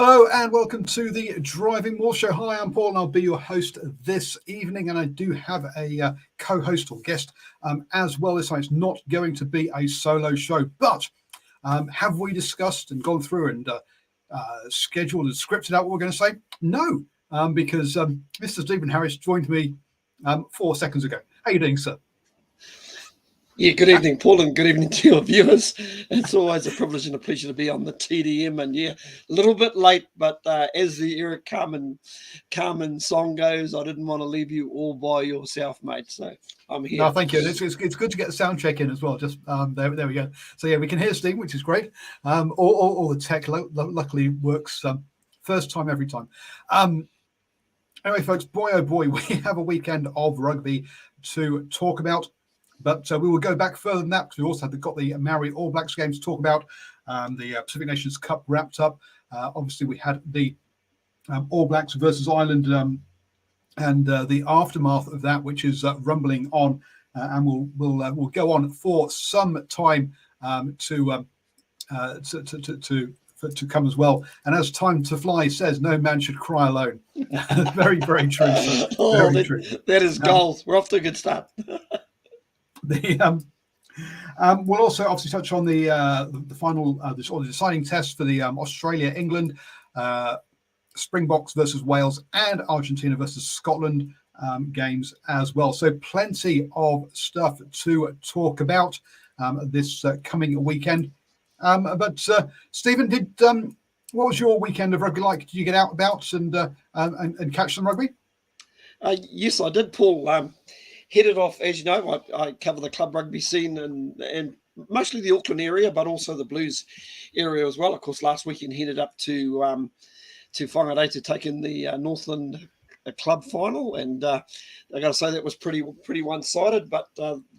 Hello and welcome to the DrivingMaul show. Hi, I'm Paul and I'll be your host this evening, and I do have a co-host or guest as well this time. It's not going to be a solo show, but have we discussed and gone through and scheduled and scripted out what we're going to say? No, because Mr. Stephen Harris joined me 4 seconds ago. How are you doing, sir? Yeah, good evening, Paul, and good evening to your viewers. It's always a privilege and a pleasure to be on the TDM, and yeah, a little bit late, but as the Eric Carmen song goes, I didn't want to leave you all by yourself, mate. So I'm here. No, thank you. It's good to get the sound check in as well. Just there we go. So yeah, we can hear Steve, which is great. All the tech luckily works first time every time. Anyway, folks, boy oh boy, we have a weekend of rugby to talk about. But we will go back further than that because we also got the Maori All Blacks game to talk about. The Pacific Nations Cup wrapped up. Obviously, we had the All Blacks versus Ireland and the aftermath of that, which is rumbling on, and we'll go on for some time to come as well. And as Time to Fly says, no man should cry alone. Very, very true. Sir. Very true. That is gold. We're off to a good start. We'll also obviously touch on the final the deciding test for the Australia-England, Springboks versus Wales, and Argentina versus Scotland games as well. So plenty of stuff to talk about this coming weekend. But Stephen, what was your weekend of rugby like? Did you get out about and catch some rugby? Yes, I did, Paul. Headed off, as you know, I cover the club rugby scene and mostly the Auckland area, but also the Blues area as well. Of course, last weekend headed up to Whangarei to take in the Northland club final, and I got to say that was pretty one-sided. But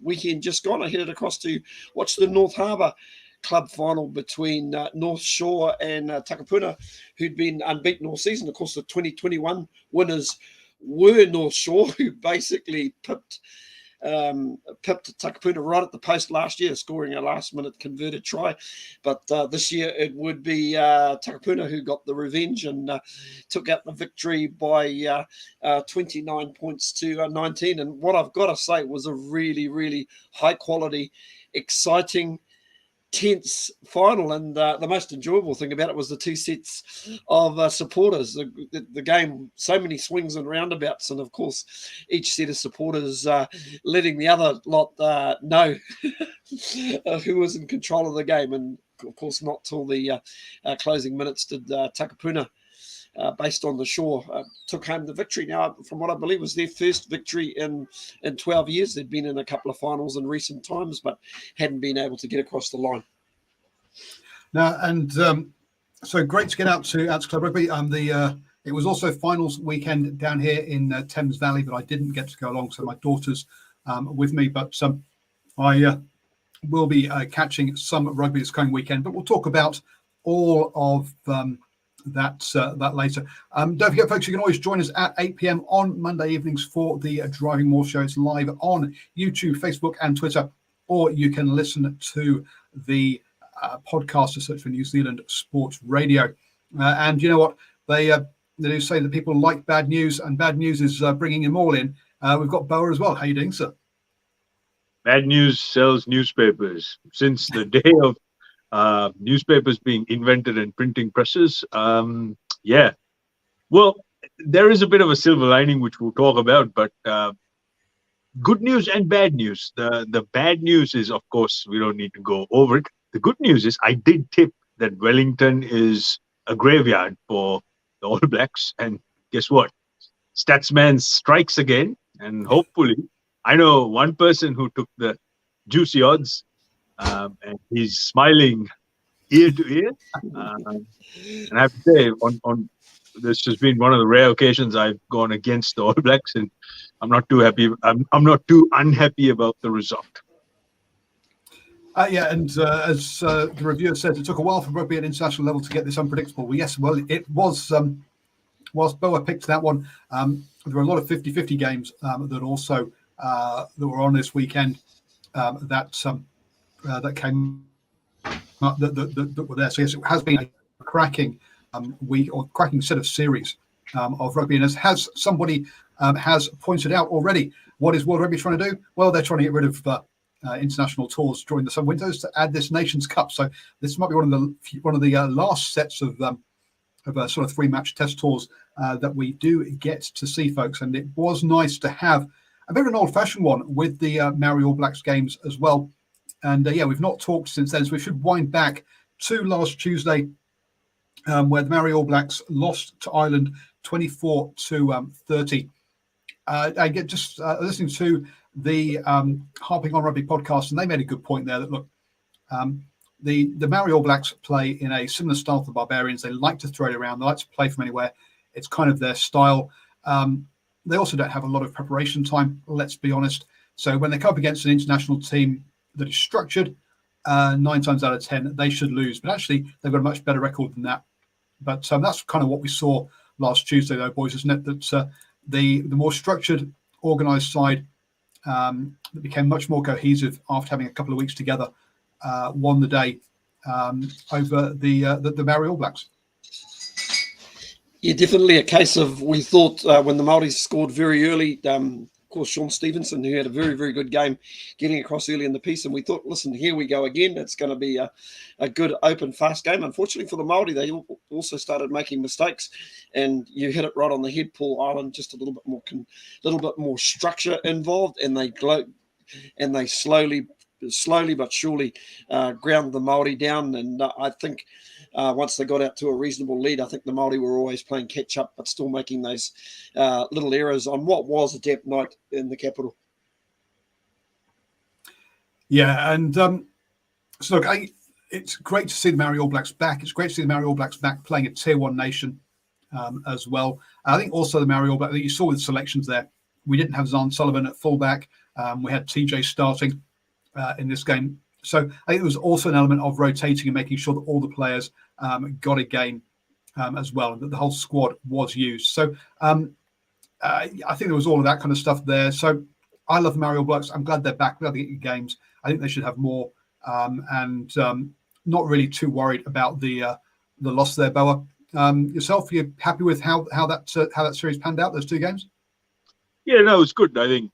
weekend just gone, I headed across to watch the North Harbour club final between North Shore and Takapuna, who'd been unbeaten all season. Of course, the 2021 winners were North Shore, who basically pipped Takapuna right at the post last year, scoring a last-minute converted try. But this year it would be Takapuna who got the revenge and took out the victory by 29 points to 19. And what I've got to say was a really, really high-quality, exciting, tense final, and the most enjoyable thing about it was the two sets of supporters. The game, so many swings and roundabouts, and of course each set of supporters letting the other lot know who was in control of the game. And of course not till the closing minutes did Takapuna, based on the Shore, took home the victory. Now, from what I believe was their first victory in 12 years. They'd been in a couple of finals in recent times, but hadn't been able to get across the line. Now, and so great to get out to club rugby. It was also finals weekend down here in Thames Valley, but I didn't get to go along, so my daughter's with me. But I will be catching some rugby this coming weekend. But we'll talk about all of that later. Don't forget, folks, you can always join us at 8 p.m. on Monday evenings for the DrivingMaul show. It's live on YouTube, Facebook, and Twitter, or you can listen to the podcast to search for New Zealand Sports Radio. And you know what? They do say that people like bad news, and bad news is bringing them all in. We've got Boa as well. How are you doing, sir? Bad news sells newspapers. Since the day of newspapers being invented and printing presses. Yeah. Well, there is a bit of a silver lining, which we'll talk about, but good news and bad news. The bad news is, of course, we don't need to go over it. The good news is I did tip that Wellington is a graveyard for the All Blacks. And guess what? Statsman strikes again. And hopefully, I know one person who took the juicy odds, and he's smiling ear to ear. And I have to say, on this has been one of the rare occasions I've gone against the All Blacks, and I'm not too happy. I'm not too unhappy about the result. Yeah, and as the reviewer said, it took a while for rugby at international level to get this unpredictable. Well, yes, well, it was. Whilst Boa picked that one, there were a lot of 50-50 games that also that were on this weekend that came up that were there. So yes, it has been a cracking week or cracking set of series of rugby. And as somebody has pointed out already, what is World Rugby trying to do? Well, they're trying to get rid of international tours during the summer windows to add this Nations Cup. So this might be one of the last sets of sort of 3-match test tours that we do get to see, folks. And it was nice to have a bit of an old-fashioned one with the Maori All Blacks games as well. And we've not talked since then, so we should wind back to last Tuesday, where the Maori All Blacks lost to Ireland 24-30. I get just listening to the Harping on Rugby podcast, and they made a good point there that, look, the Maori All Blacks play in a similar style to the Barbarians. They like to throw it around. They like to play from anywhere. It's kind of their style. They also don't have a lot of preparation time, let's be honest. So when they come up against an international team that is structured, 9 times out of 10, they should lose. But actually, they've got a much better record than that. But that's kind of what we saw last Tuesday, though, boys, isn't it? That the more structured, organised side that became much more cohesive after having a couple of weeks together won the day over the Maori All Blacks. Yeah, definitely a case of, we thought when the Māoris scored very early, of course, Sean Stevenson, who had a very, very good game getting across early in the piece, and we thought, listen, here we go again. It's going to be a good, open, fast game. Unfortunately for the Māori, they also started making mistakes, and you hit it right on the head, Paul. Ireland just a little bit more structure involved, and they slowly but surely ground the Māori down. And I think once they got out to a reasonable lead, I think the Māori were always playing catch up, but still making those little errors on what was a damp night in the capital. Yeah, and so look, it's great to see the Maori All Blacks back. It's great to see the Maori All Blacks back playing a Tier 1 nation as well. I think also the Maori All Blacks, you saw with selections there, we didn't have Zahn Sullivan at fullback. We had TJ starting in this game. So I think it was also an element of rotating and making sure that all the players got a game as well, and that the whole squad was used. So I think there was all of that kind of stuff there. So I love the Maori All Blacks. I'm glad they're back. Glad they get games. I think they should have more, and not really too worried about the loss there, Boa. Yourself, you happy with how that series panned out, those 2 games? Yeah, no, it's good. I think,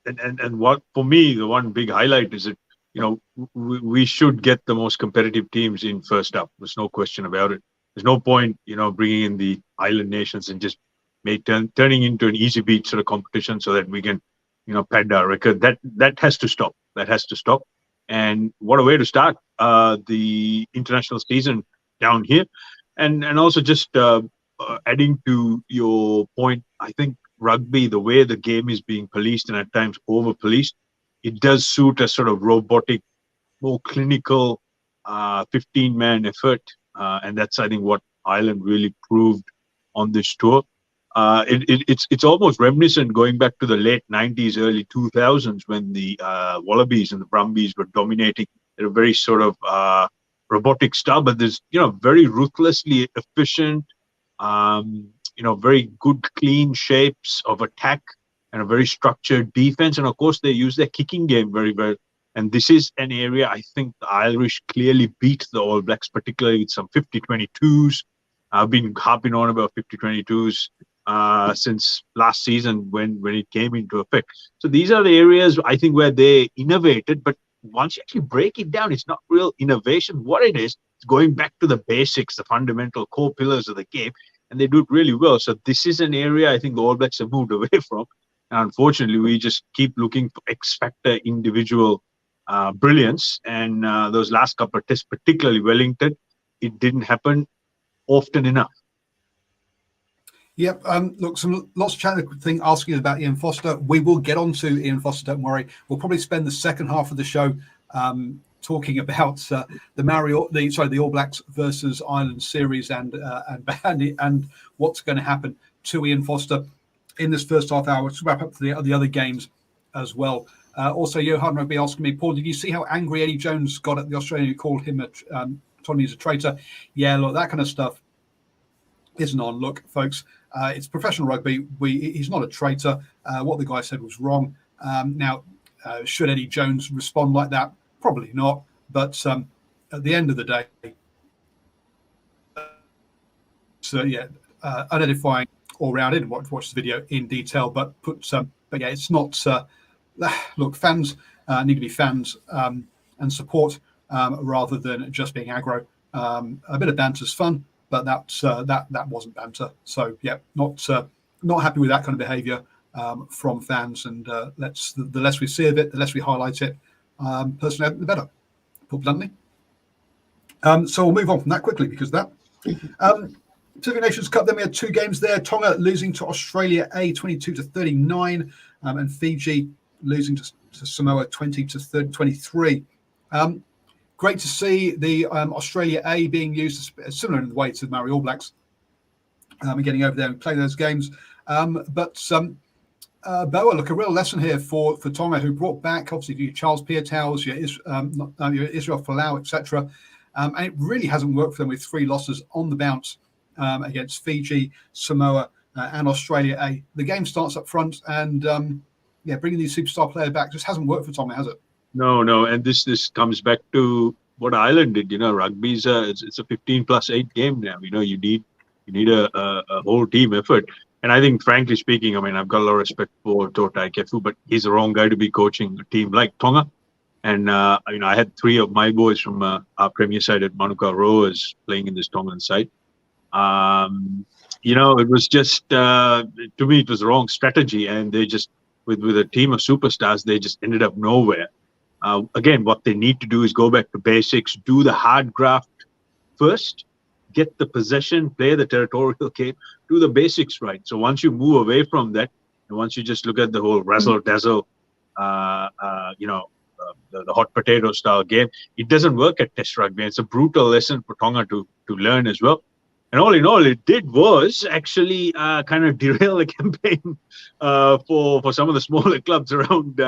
and what for me, the one big highlight is that, we should get the most competitive teams in first up. There's no question about it. There's no point, bringing in the island nations and just turning into an easy beat sort of competition so that we can, pad our record. That has to stop. That has to stop. And what a way to start the international season down here. And also just adding to your point, I think rugby, the way the game is being policed and at times over-policed, it does suit a sort of robotic, more clinical 15-man effort. And that's, I think, what Ireland really proved on this tour. It's almost reminiscent going back to the late 90s, early 2000s, when the Wallabies and the Brumbies were dominating at a very sort of robotic style, but there's, very ruthlessly efficient, very good, clean shapes of attack and a very structured defense. And of course, they use their kicking game very well. And this is an area I think the Irish clearly beat the All Blacks, particularly with some 50-22s. I've been harping on about 50-22s since last season when it came into effect. So these are the areas I think where they innovated. But once you actually break it down, it's not real innovation. What it is, it's going back to the basics, the fundamental core pillars of the game. And they do it really well. So this is an area I think the All Blacks have moved away from. And unfortunately, we just keep looking for X-factor individual brilliance. And those last couple of tests, particularly Wellington, it didn't happen often enough. Yep. Look, lots of chat thing asking about Ian Foster. We will get on to Ian Foster, don't worry. We'll probably spend the second half of the show talking about the All Blacks versus Ireland series and what's going to happen to Ian Foster in this first half hour. To wrap up for the other games as well. Also, Johan Rugby asking me, Paul, did you see how angry Eddie Jones got at the Australian who called him Tony as a traitor? Yeah, look, that kind of stuff isn't on. Look, folks, it's professional rugby. He's not a traitor. What the guy said was wrong. Now, should Eddie Jones respond like that? Probably not. But at the end of the day, unedifying all round. I didn't watch the video in detail, but yeah, it's not. Look, fans need to be fans and support rather than just being aggro. A bit of banter's fun, but that wasn't banter. So yeah, not happy with that kind of behaviour from fans. And the less we see of it, the less we highlight it. Personally, the better. Put bluntly. So we'll move on from that quickly because of that. Pacific Nations Cup. Then we had 2 games there. Tonga losing to Australia A 22-39, and Fiji losing to Samoa 20-23. Great to see the Australia A being used similar in the way to the Maori All Blacks, and getting over there and playing those games. But Boa, look, a real lesson here for Tonga, who brought back obviously your Charles Piutau's, your Israel Folau, etc. And it really hasn't worked for them with 3 losses on the bounce against Fiji, Samoa, and Australia A. The game starts up front, and bringing these superstar players back just hasn't worked for Tonga, has it? No, and this comes back to what Ireland did. Rugby's it's a 15+8 game now. You need a whole team effort. And I think, frankly speaking, I've got a lot of respect for Totai Kefu, but he's the wrong guy to be coaching a team like Tonga. And I had 3 of my boys from our premier side at Manuka Rowers playing in this Tongan side. It was just to me it was the wrong strategy, and they just with a team of superstars they just ended up nowhere. Again, what they need to do is go back to basics, do the hard graft first, get the possession, play the territorial game, do the basics right. So once you move away from that, and once you just look at the whole razzle-dazzle, the hot potato style game, it doesn't work at Test rugby. It's a brutal lesson for Tonga to learn as well. And all in all, it did was actually kind of derail the campaign for some of the smaller clubs around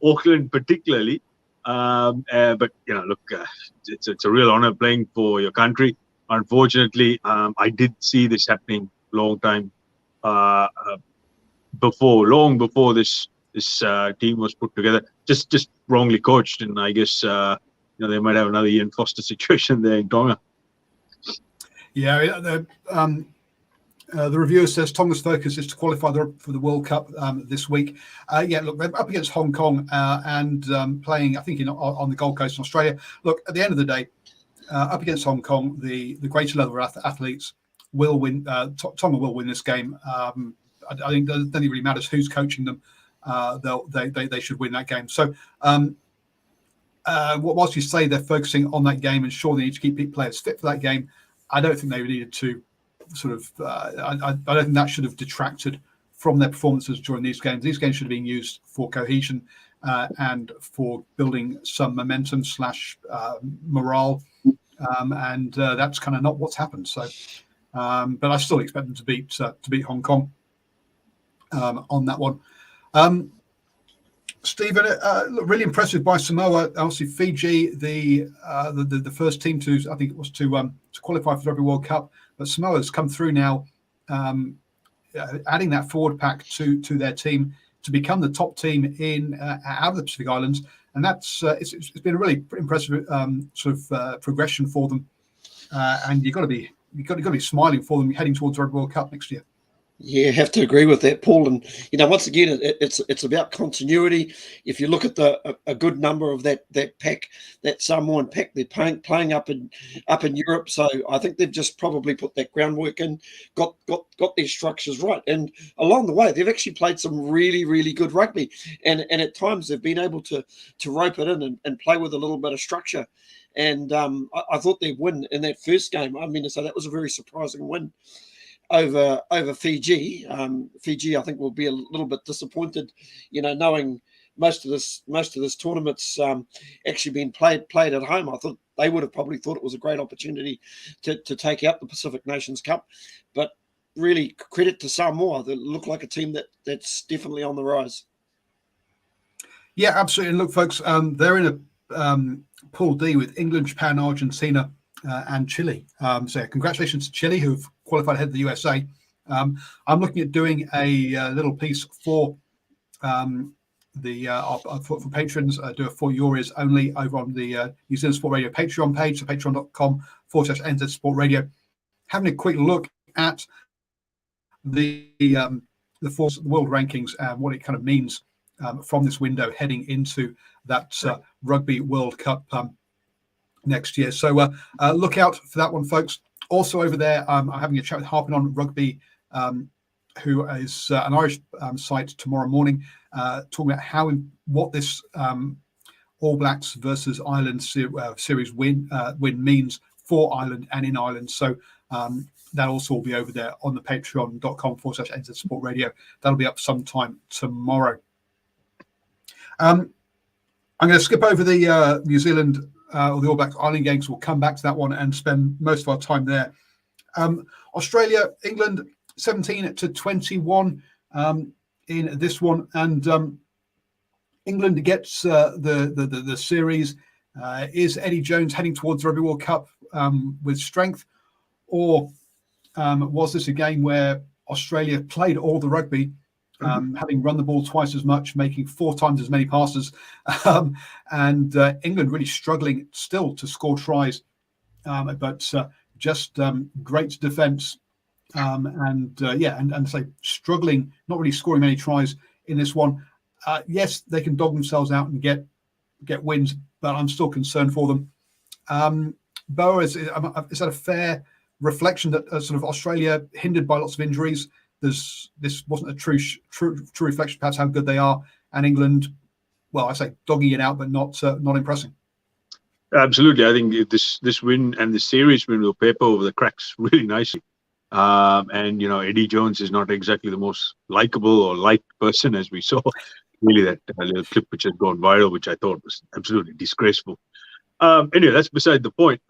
Auckland, particularly. But it's a real honor playing for your country. Unfortunately, I did see this happening long before this team was put together. Just wrongly coached, and I guess they might have another Ian Foster situation there in Tonga. Yeah, the reviewer says Tonga's focus is to qualify for the World Cup this week. Look, they're up against Hong Kong and playing, I think, on the Gold Coast in Australia. Look, at the end of the day, up against Hong Kong, the greater level of athletes will win. Tonga will win this game. I think it doesn't really matter who's coaching them. They should win that game. So, whilst you say they're focusing on that game and sure they need to keep players fit for that game, I don't think they needed to sort of. I don't think that should have detracted from their performances during these games. These games should have been used for cohesion and for building some momentum / morale, and that's kind of not what's happened. So, but I still expect them to beat Hong Kong on that one. Stephen, look, really impressive by Samoa. Obviously, Fiji, the first team to qualify for the Rugby World Cup, but Samoa's come through now, adding that forward pack to their team to become the top team in out of the Pacific Islands, and that's it's been a really impressive progression for them, and you've got to be smiling for them heading towards the Rugby World Cup next year. Yeah, have to agree with that, Paul. And once again, it's about continuity. If you look at a good number of that pack, that Samoan pack, they're playing up in Europe. So I think they've just probably put that groundwork in, got their structures right, and along the way they've actually played some really, really good rugby. And at times they've been able to rope it in and play with a little bit of structure. And I thought their win in that first game, so that was a very surprising win over Fiji. Fiji, I think, will be a little bit disappointed, knowing most of this tournament's actually been played at home. I thought they would have probably thought it was a great opportunity to take out the Pacific Nations Cup, but really credit to Samoa. They look like a team that's definitely on the rise. Yeah, absolutely. And look, folks, they're in a Pool D with England, Japan, Argentina, and Chile. So congratulations to Chile, who've qualified ahead of the USA. I'm looking at doing a little piece for for patrons. Do a for Euros only over on the New Zealand Sport Radio Patreon page, so patreon.com/NZ Sport Radio. Having a quick look at the world rankings and what it kind of means from this window heading into that Rugby World Cup next year. So look out for that one, folks. Also over there, I'm having a chat with Harping on Rugby, who is an Irish site tomorrow morning, talking about what this All Blacks versus Ireland series win means for Ireland and in Ireland. So that also will be over there on the patreon.com/NZ Sport Radio. That'll be up sometime tomorrow. I'm going to skip over the New Zealand or the All Blacks Ireland games. We'll come back to that one and spend most of our time there. Australia, England, 17-21 in this one, and England gets the series. Is Eddie Jones heading towards the Rugby World Cup with strength, or was this a game where Australia played all the rugby, having run the ball twice as much, making 4 times as many passes, and England really struggling still to score tries, but just great defence, and say struggling, not really scoring many tries in this one. Yes, they can dog themselves out and get wins, but I'm still concerned for them. Boa, is that a fair reflection that sort of Australia hindered by lots of injuries? This wasn't a true reflection, perhaps, how good they are, and England, well, I say dogging it out, but not impressing. Absolutely, I think this win and the series win will paper over the cracks really nicely. And Eddie Jones is not exactly the most likable or liked person, as we saw. Really, that little clip which has gone viral, which I thought was absolutely disgraceful. Anyway, that's beside the point.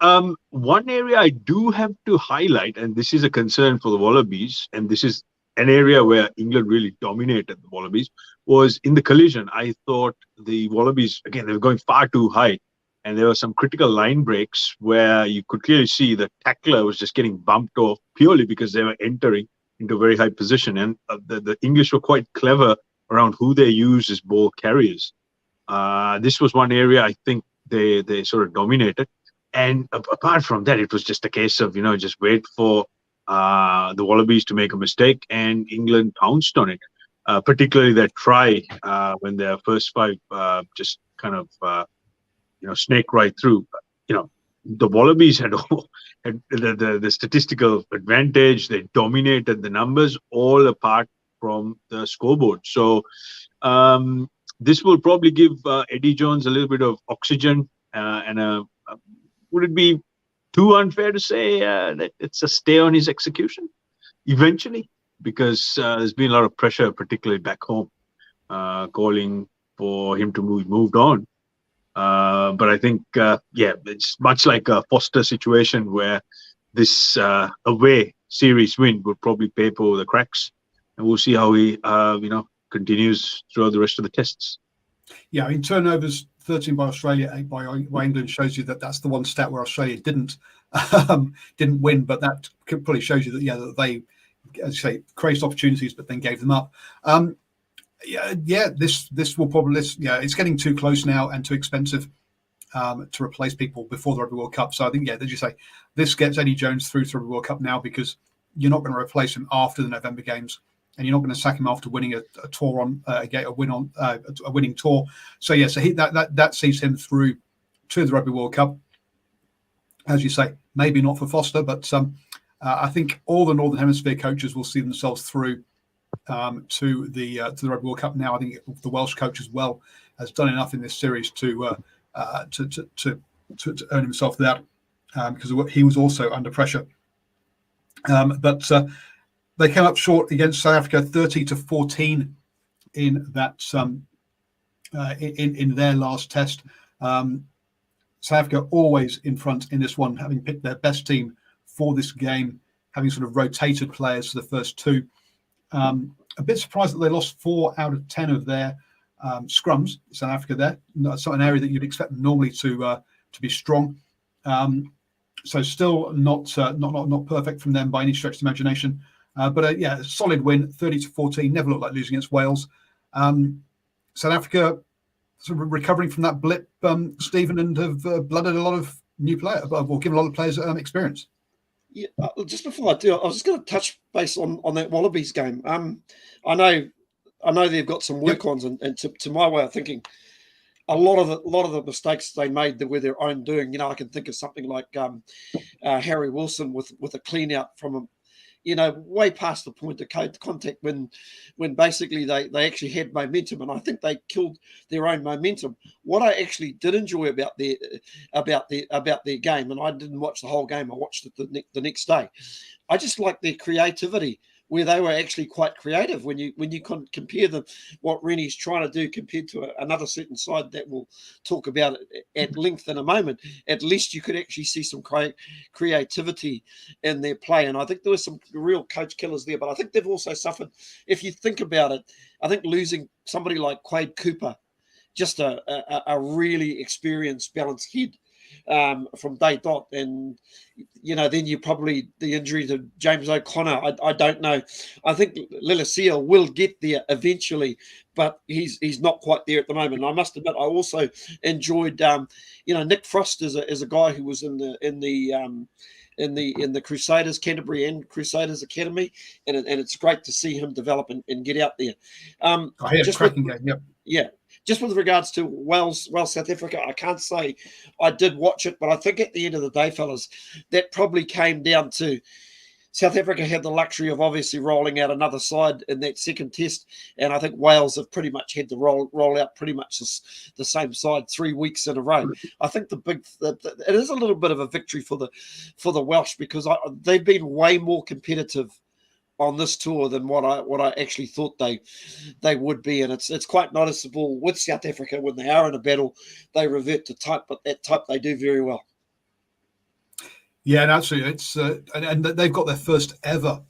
One area I do have to highlight, and this is a concern for the Wallabies, and this is an area where England really dominated the Wallabies, was in the collision. I thought the Wallabies, again, they were going far too high, and there were some critical line breaks where you could clearly see the tackler was just getting bumped off purely because they were entering into a very high position. And the English were quite clever around who they use as ball carriers. This was one area I think they sort of dominated. And apart from that, it was just a case of, just wait for the Wallabies to make a mistake, and England pounced on it. Particularly that try when their first 5 just kind of snake right through. The Wallabies had the statistical advantage. They dominated the numbers, all apart from the scoreboard. So this will probably give Eddie Jones a little bit of oxygen, and would it be too unfair to say that it's a stay on his execution eventually? Because there's been a lot of pressure, particularly back home, calling for him to moved on. But I think, it's much like a Foster situation where this away series win would probably paper over the cracks, and we'll see how he, continues throughout the rest of the tests. Yeah, I mean, turnovers 13 by Australia, 8 by England shows you that that's the one stat where Australia didn't win, but that probably shows you that they, as you say, created opportunities but then gave them up. This will probably, it's getting too close now and too expensive to replace people before the Rugby World Cup. So I think, as you say, this gets Eddie Jones through to the Rugby World Cup now, because you're not going to replace him after the November games, and you're not going to sack him after winning a winning tour. So that sees him through to the Rugby World Cup. As you say, maybe not for Foster, but I think all the Northern Hemisphere coaches will see themselves through to the Rugby World Cup now. I think the Welsh coach as well has done enough in this series to earn himself that, because he was also under pressure. But they came up short against South Africa, 30-14 in that in their last test. South Africa always in front in this one, having picked their best team for this game, having sort of rotated players for the first 2. A bit surprised that they lost 4 out of 10 of their scrums. South Africa there, that's not an area that you'd expect them normally to be strong. So still not perfect from them by any stretch of the imagination. But a solid win, 30-14. Never looked like losing against Wales. South Africa sort of recovering from that blip, Stephen, and have blooded a lot of new players, or given a lot of players experience. Yeah, just before I do, I was just going to touch base on that Wallabies game. I know they've got some Yep. work-ons, and to my way of thinking, a lot of the mistakes they made that were their own doing. I can think of something like Harry Wilson with a clean out from him, way past the point of contact when basically they actually had momentum, and I think they killed their own momentum. What I actually did enjoy about their game, and I didn't watch the whole game, I watched it the next day. I just like their creativity, where they were actually quite creative when you compare them, what Rennie's trying to do compared to another certain side that we'll talk about at length in a moment. At least you could actually see some creativity in their play, and I think there were some real coach killers there. But I think they've also suffered, if you think about it, I think losing somebody like Quade Cooper, just a really experienced, balanced head from day dot, and then you probably the injury to James O'Connor. I don't know. I think Lilesea will get there eventually, but he's not quite there at the moment. And I must admit, I also enjoyed Nick Frost is a guy who was in the Crusaders, Canterbury and Crusaders Academy, and it's great to see him develop and get out there. I hear a cracking game. Yep. Yeah. Just with regards to Wales, South Africa, I can't say I did watch it, but I think at the end of the day, fellas, that probably came down to South Africa had the luxury of obviously rolling out another side in that second test, and I think Wales have pretty much had to roll out pretty much the same side 3 weeks in a row. I think it is a little bit of a victory for the Welsh, because they've been way more competitive on this tour than what I actually thought they would be, and it's quite noticeable with South Africa when they are in a battle, they revert to type, but that type they do very well. Yeah, and absolutely, it's and they've got their first ever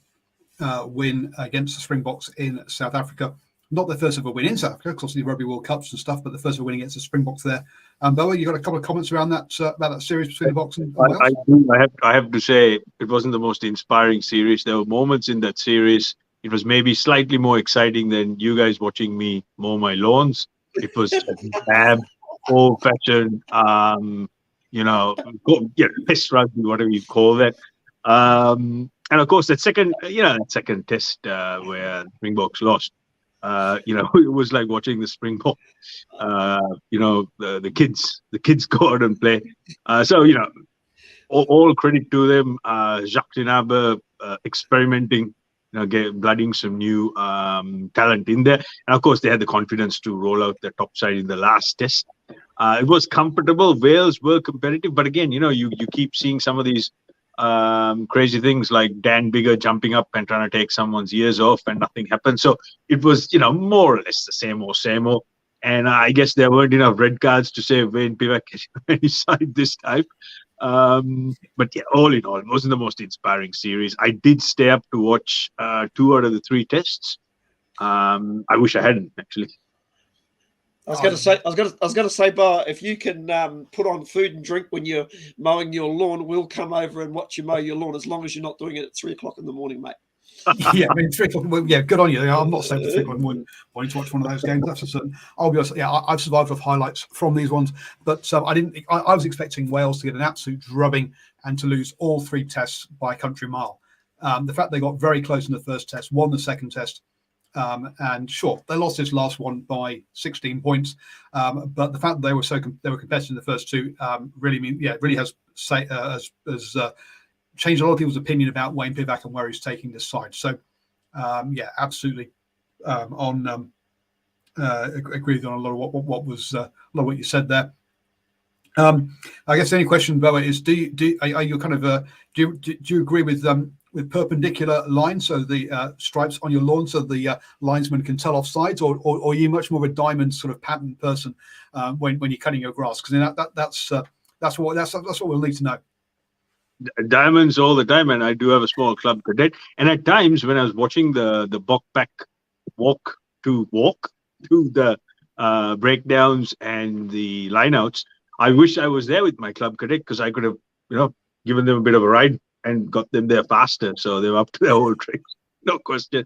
win against the Springboks in South Africa. Not their first ever win in South Africa, because obviously the Rugby World Cups and stuff, but the first ever win against the Springboks there. Boa, you got a couple of comments around that about that series between the Boks and Wales? I do. I have to say it wasn't the most inspiring series. There were moments in that series. It was maybe slightly more exciting than you guys watching me mow my lawns. It was bad, old-fashioned, piss rugby, whatever you call that. And of course, that second test where Springboks lost. It was like watching the Springbok, the kids go out and play. All credit to them. Jacques Denabre experimenting, blooding some new talent in there. And of course, they had the confidence to roll out the top side in the last test. It was comfortable. Wales were competitive, but again, you keep seeing some of these crazy things like Dan Bigger jumping up and trying to take someone's ears off, and nothing happened. So it was, more or less the same old. And I guess there weren't enough red cards to save Wayne Pivac any side this time. But yeah, all in all, it wasn't the most inspiring series. I did stay up to watch 2 out of the 3 tests. I wish I hadn't, actually. I was going to say, Bar, if you can put on food and drink when you're mowing your lawn, we'll come over and watch you mow your lawn, as long as you're not doing it at 3 o'clock in the morning, mate. Yeah, I mean, 3 o'clock. Well, yeah, good on you. I'm not saying 3 o'clock in the morning wanting to watch one of those games. That's for certain. I'll be honest. Yeah, I've survived off highlights from these ones, but I didn't. I was expecting Wales to get an absolute drubbing and to lose all 3 tests by a country mile. The fact they got very close in the first test, won the second test. And sure, they lost this last one by 16 points, but the fact that they were competitive in the first 2 really has changed a lot of people's opinion about Wayne Pivac and where he's taking this side. So absolutely agree with you on a lot of what you said there. I guess the only question, Boa, is do you agree with perpendicular lines, so the stripes on your lawn, so the linesman can tell off sides, or are you much more of a diamond sort of pattern person when you're cutting your grass? Because that's what we'll need to know. Diamonds all the time, and I do have a small club cadet. And at times, when I was watching the Bokpak walk to the breakdowns and the lineouts, I wish I was there with my club cadet, because I could have, given them a bit of a ride and got them there faster. So they were up to their whole tricks, no question.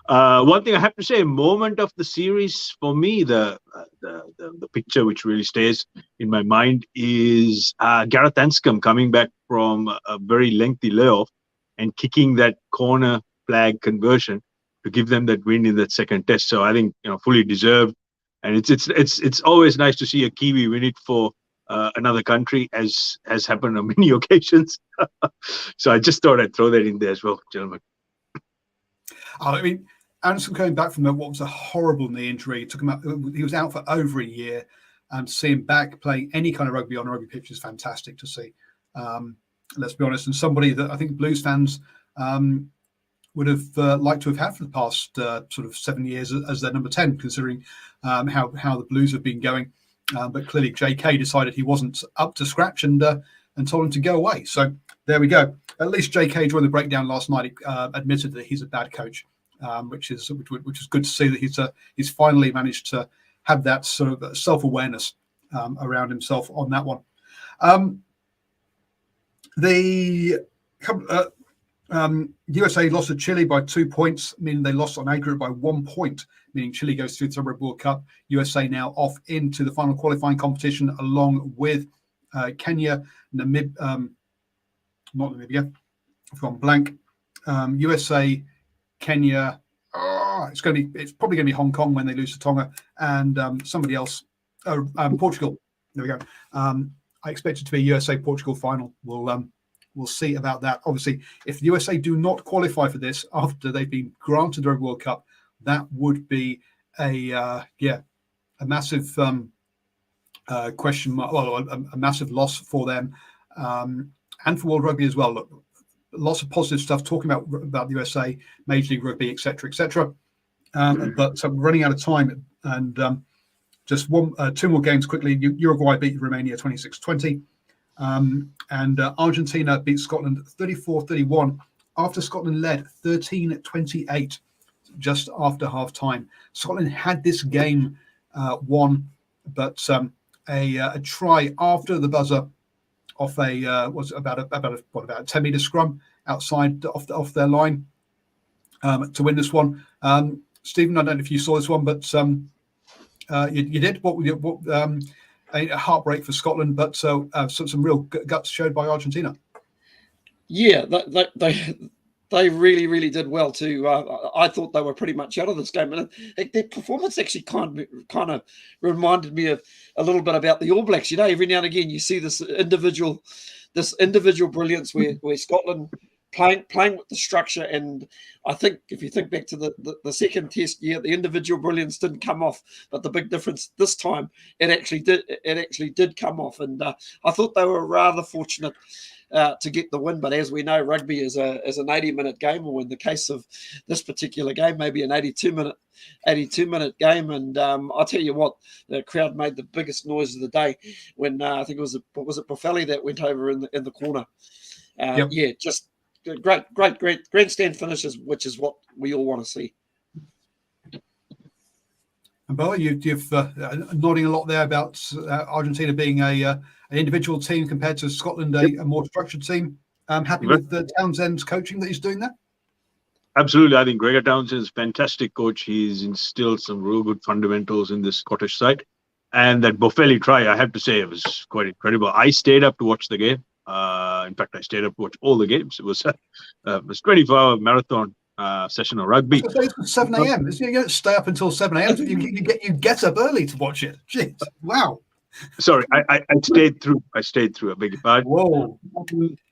One thing I have to say, moment of the series for me, the picture which really stays in my mind is Gareth Anscombe coming back from a very lengthy layoff and kicking that corner flag conversion to give them that win in that second test. So I think, fully deserved. And it's always nice to see a Kiwi win it for another country, as has happened on many occasions. So I just thought I'd throw that in there as well, gentlemen. I mean, Anderson coming back from what was a horrible knee injury, he was out for over a year, and to see him back playing any kind of rugby on a rugby pitch is fantastic to see. Let's be honest, and somebody that I think Blues fans would have liked to have had for the past sort of 7 years as their number 10, considering how the Blues have been going. But clearly JK decided he wasn't up to scratch and told him to go away. So there we go. At least JK, during the breakdown last night, admitted that he's a bad coach, which is good to see that he's finally managed to have that sort of self-awareness around himself on that one. The USA lost to Chile by 2 points, meaning they lost on aggregate by 1 point, meaning Chile goes through the Rugby World Cup. USA now off into the final qualifying competition along with Kenya, not Namibia. I've gone blank. USA, Kenya. It's probably going to be Hong Kong when they lose to Tonga, and somebody else. Portugal. There we go. I expect it to be a USA-Portugal final. We'll see about that. Obviously, if the USA do not qualify for this after they've been granted the Rugby World Cup, that would be a massive question mark, well, a massive loss for them and for World Rugby as well. Look, lots of positive stuff talking about the USA, Major League Rugby, etc. But running out of time, and just two more games quickly. Uruguay beat Romania 26-20. And Argentina beat Scotland 34-31 after Scotland led 13-28 just after half time. Scotland had this game won, but a try after the buzzer off was about a 10-meter scrum outside off their line to win this one. Stephen, I don't know if you saw this one, but you did. A heartbreak for Scotland, but some real guts showed by Argentina. Yeah, they really, really did well too. I thought they were pretty much out of this game, and their performance actually kind of reminded me of a little bit about the All Blacks. Every now and again you see this individual brilliance where Scotland playing with the structure, and I think if you think back to the second test, the individual brilliance didn't come off, but the big difference this time, it actually did come off, and I thought they were rather fortunate to get the win. But as we know, rugby is an 80-minute game, or in the case of this particular game, maybe an 82-minute game. And I'll tell you what, the crowd made the biggest noise of the day when I think it was Boffelli that went over in the corner. Yep. Yeah, just great grandstand finishes, which is what we all want to see. And Bo, you've nodding a lot there about Argentina being an individual team compared to Scotland, a more structured team. Happy with Townsend's coaching that he's doing there? Absolutely. I think Gregor Townsend is a fantastic coach. He's instilled some real good fundamentals in this Scottish side. And that Boffelli try, I have to say, it was quite incredible. I stayed up to watch the game. In fact, I stayed up to watch all the games. It was a 24-hour marathon session of rugby. It's 7 a.m. You don't stay up until 7 a.m. You get up early to watch it. Jeez, wow. Sorry, I stayed through. I beg your pardon. Whoa.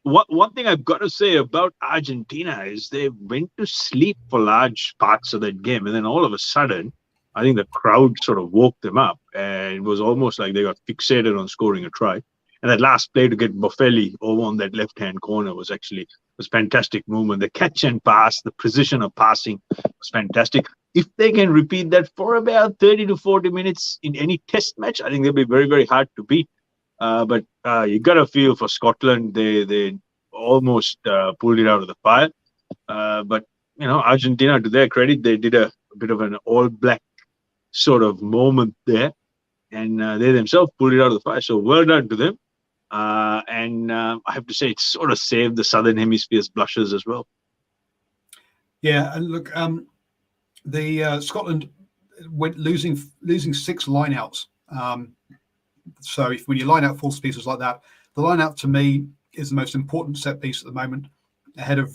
One thing I've got to say about Argentina is they went to sleep for large parts of that game, and then all of a sudden, I think the crowd sort of woke them up, and it was almost like they got fixated on scoring a try. And that last play to get Boffelli over on that left-hand corner was fantastic movement. The catch and pass, the precision of passing was fantastic. If they can repeat that for about 30 to 40 minutes in any test match, I think they'll be very, very hard to beat. But you got to feel for Scotland. They almost pulled it out of the fire. But, Argentina, to their credit, they did a bit of an all-black sort of moment there. And they themselves pulled it out of the fire. So well done to them. And I have to say, it sort of saved the Southern Hemisphere's blushes as well. Yeah, and look, the Scotland went losing 6 lineouts. So when you line out false pieces like that, the lineout to me is the most important set piece at the moment. ahead of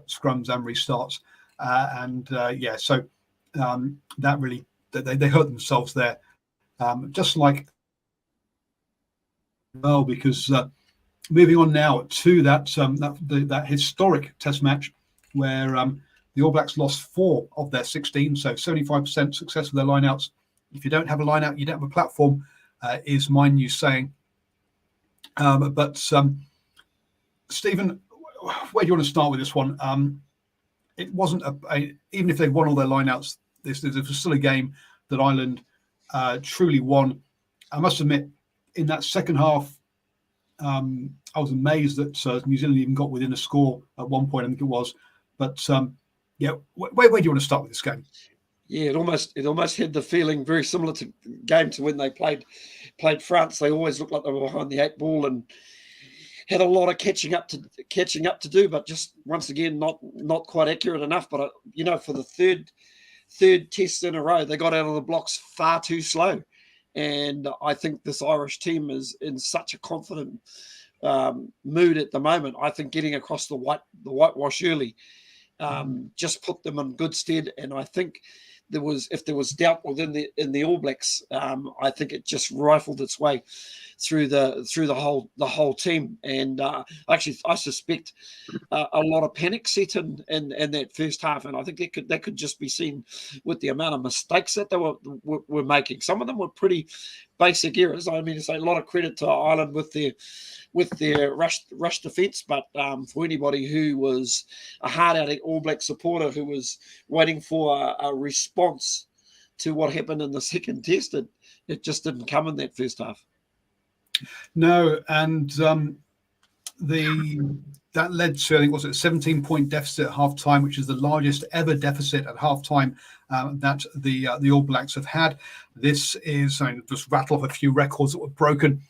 scrums and restarts. So that really, they hurt themselves there. Just like, well, because moving on now to that historic test match where the All Blacks lost 4 of their 16, so 75% success with their lineouts. If you don't have a lineout, you don't have a platform, is my new saying. But Stephen, where do you want to start with this one? It wasn't even if they won all their lineouts, this was still a game that Ireland truly won. I must admit, in that second half, I was amazed that New Zealand even got within a score at one point, I think it was. But where do you want to start with this game? Yeah, it almost had the feeling very similar to when they played France. They always looked like they were behind the 8 ball and had a lot of catching up to do, but just once again not quite accurate enough. But for the third test in a row, they got out of the blocks far too slow. And I think this Irish team is in such a confident mood at the moment. I think getting across the whitewash early just put them in good stead. And I think if there was doubt within the All Blacks, I think it just rifled its way through the whole team. And actually, I suspect a lot of panic set in that first half, and I think that could just be seen with the amount of mistakes that they were making. Some of them were pretty basic errors. I mean, to say a lot of credit to Ireland with their rush defence, but for anybody who was a hard-out All Black supporter who was waiting for a response to what happened in the second test, it just didn't come in that first half. No, and that led to, I think, was it a 17-point deficit at halftime, which is the largest ever deficit at halftime that the All Blacks have had. This is, just rattle off a few records that were broken.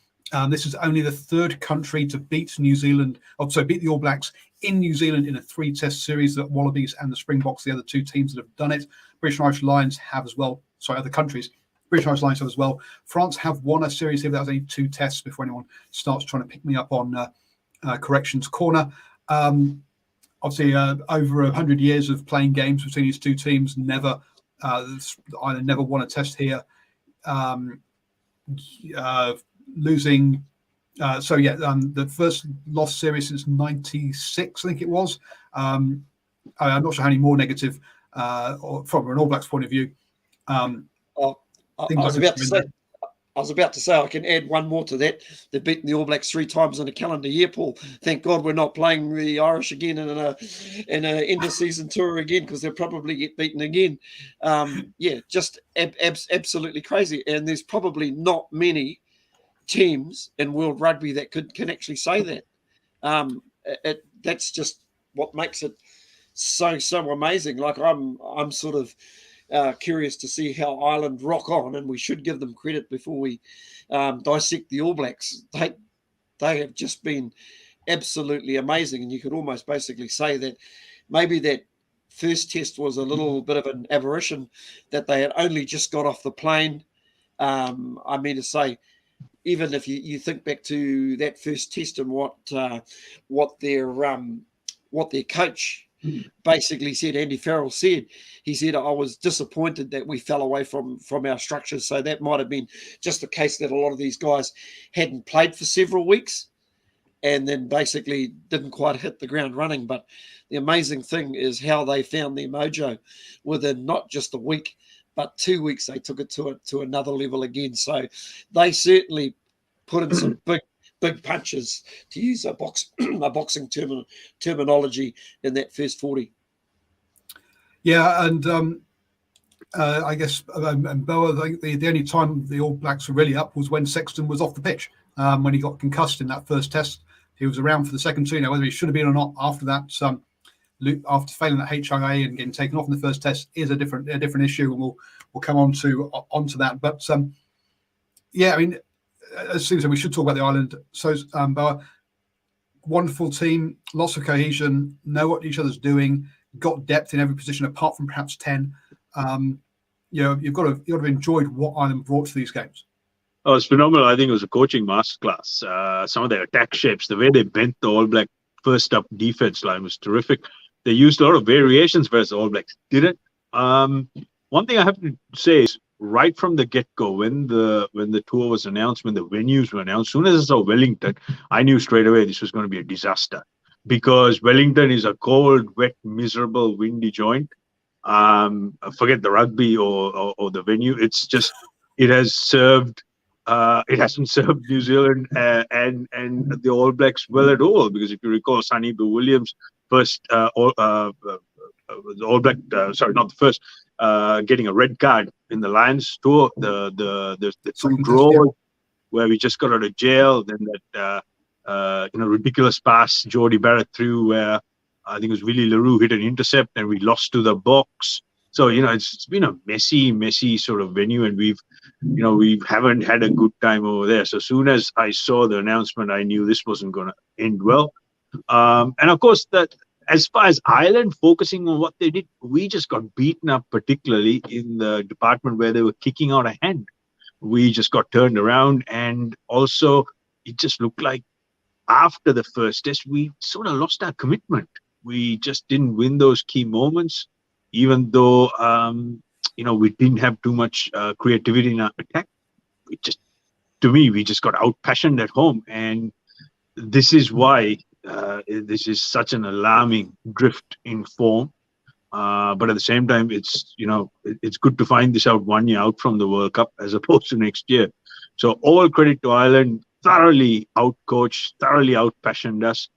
This is only the 3rd country to beat beat the All Blacks in New Zealand in a 3-test series. The Wallabies and the Springboks, the other 2 teams that have done it. British and Irish Lions have as well. Sorry, other countries. British and Irish Lions have as well. France have won a series here, but that was only 2 tests before anyone starts trying to pick me up on Corrections Corner. Obviously, over 100 years of playing games between these 2 teams, Ireland never won a test here. Losing, the first lost series since '96, I think it was. I'm not sure how many more negative, from an All Blacks point of view. I was about to say I can add one more to that. They've beaten the All Blacks 3 times in a calendar year, Paul. Thank God we're not playing the Irish again in an end of season tour again, because they'll probably get beaten again. Just absolutely crazy. And there's probably not many teams in world rugby that can actually say that. That's just what makes it so amazing. Like I'm sort of curious to see how Ireland rock on, and we should give them credit before we dissect the All Blacks. They have just been absolutely amazing, and you could almost basically say that maybe that first test was a little bit of an aberration, that they had only just got off the plane. I mean to say, even if you think back to that first test and what their coach basically said, Andy Farrell said, he said, I was disappointed that we fell away from our structures. So that might have been just the case that a lot of these guys hadn't played for several weeks and then basically didn't quite hit the ground running. But the amazing thing is how they found their mojo within not just a week, but 2 weeks. They took it to another level again. So they put in some big punches, to use a boxing terminology, in that first 40. Yeah, and I guess Boa, the only time the All Blacks were really up was when Sexton was off the pitch, when he got concussed in that first test. He was around for the second 2. Now, whether he should have been or not after that, after failing that HIA and getting taken off in the first test, is a different issue, and we'll come on to that. But I mean, as soon as we should talk about the Ireland. So, Boa, wonderful team, lots of cohesion, know what each other's doing, got depth in every position apart from perhaps 10. You've got to have enjoyed what Ireland brought to these games. Oh, it's phenomenal. I think it was a coaching masterclass. Some of their attack shapes, the way they bent the All Black first up defense line was terrific. They used a lot of variations versus the All Blacks didn't. One thing I have to say is right from the get-go, when the tour was announced, when the venues were announced, as soon as I saw Wellington, I knew straight away this was going to be a disaster, because Wellington is a cold, wet, miserable, windy joint. Forget the rugby or the venue. It's just, it hasn't served New Zealand and the All Blacks well at all, because if you recall, Sonny Bill Williams first the All Black, sorry, not the first, getting a red card in the Lions tour, the two draws where we just got out of jail, then that ridiculous pass Jordie Barrett threw where I think it was Willie LaRue hit an intercept and we lost to the box. So, it's been a messy sort of venue, and we haven't had a good time over there. So as soon as I saw the announcement, I knew this wasn't going to end well. And of course, that as far as Ireland focusing on what they did, we just got beaten up, particularly in the department where they were kicking out a hand. We just got turned around, and also it just looked like after the first test, we sort of lost our commitment. We just didn't win those key moments, even though, we didn't have too much creativity in our attack. We just got out-passioned at home. And this is why this is such an alarming drift in form. But at the same time, it's good to find this out 1 year out from the World Cup as opposed to next year. So all credit to Ireland, thoroughly out-coached, thoroughly out-passioned us.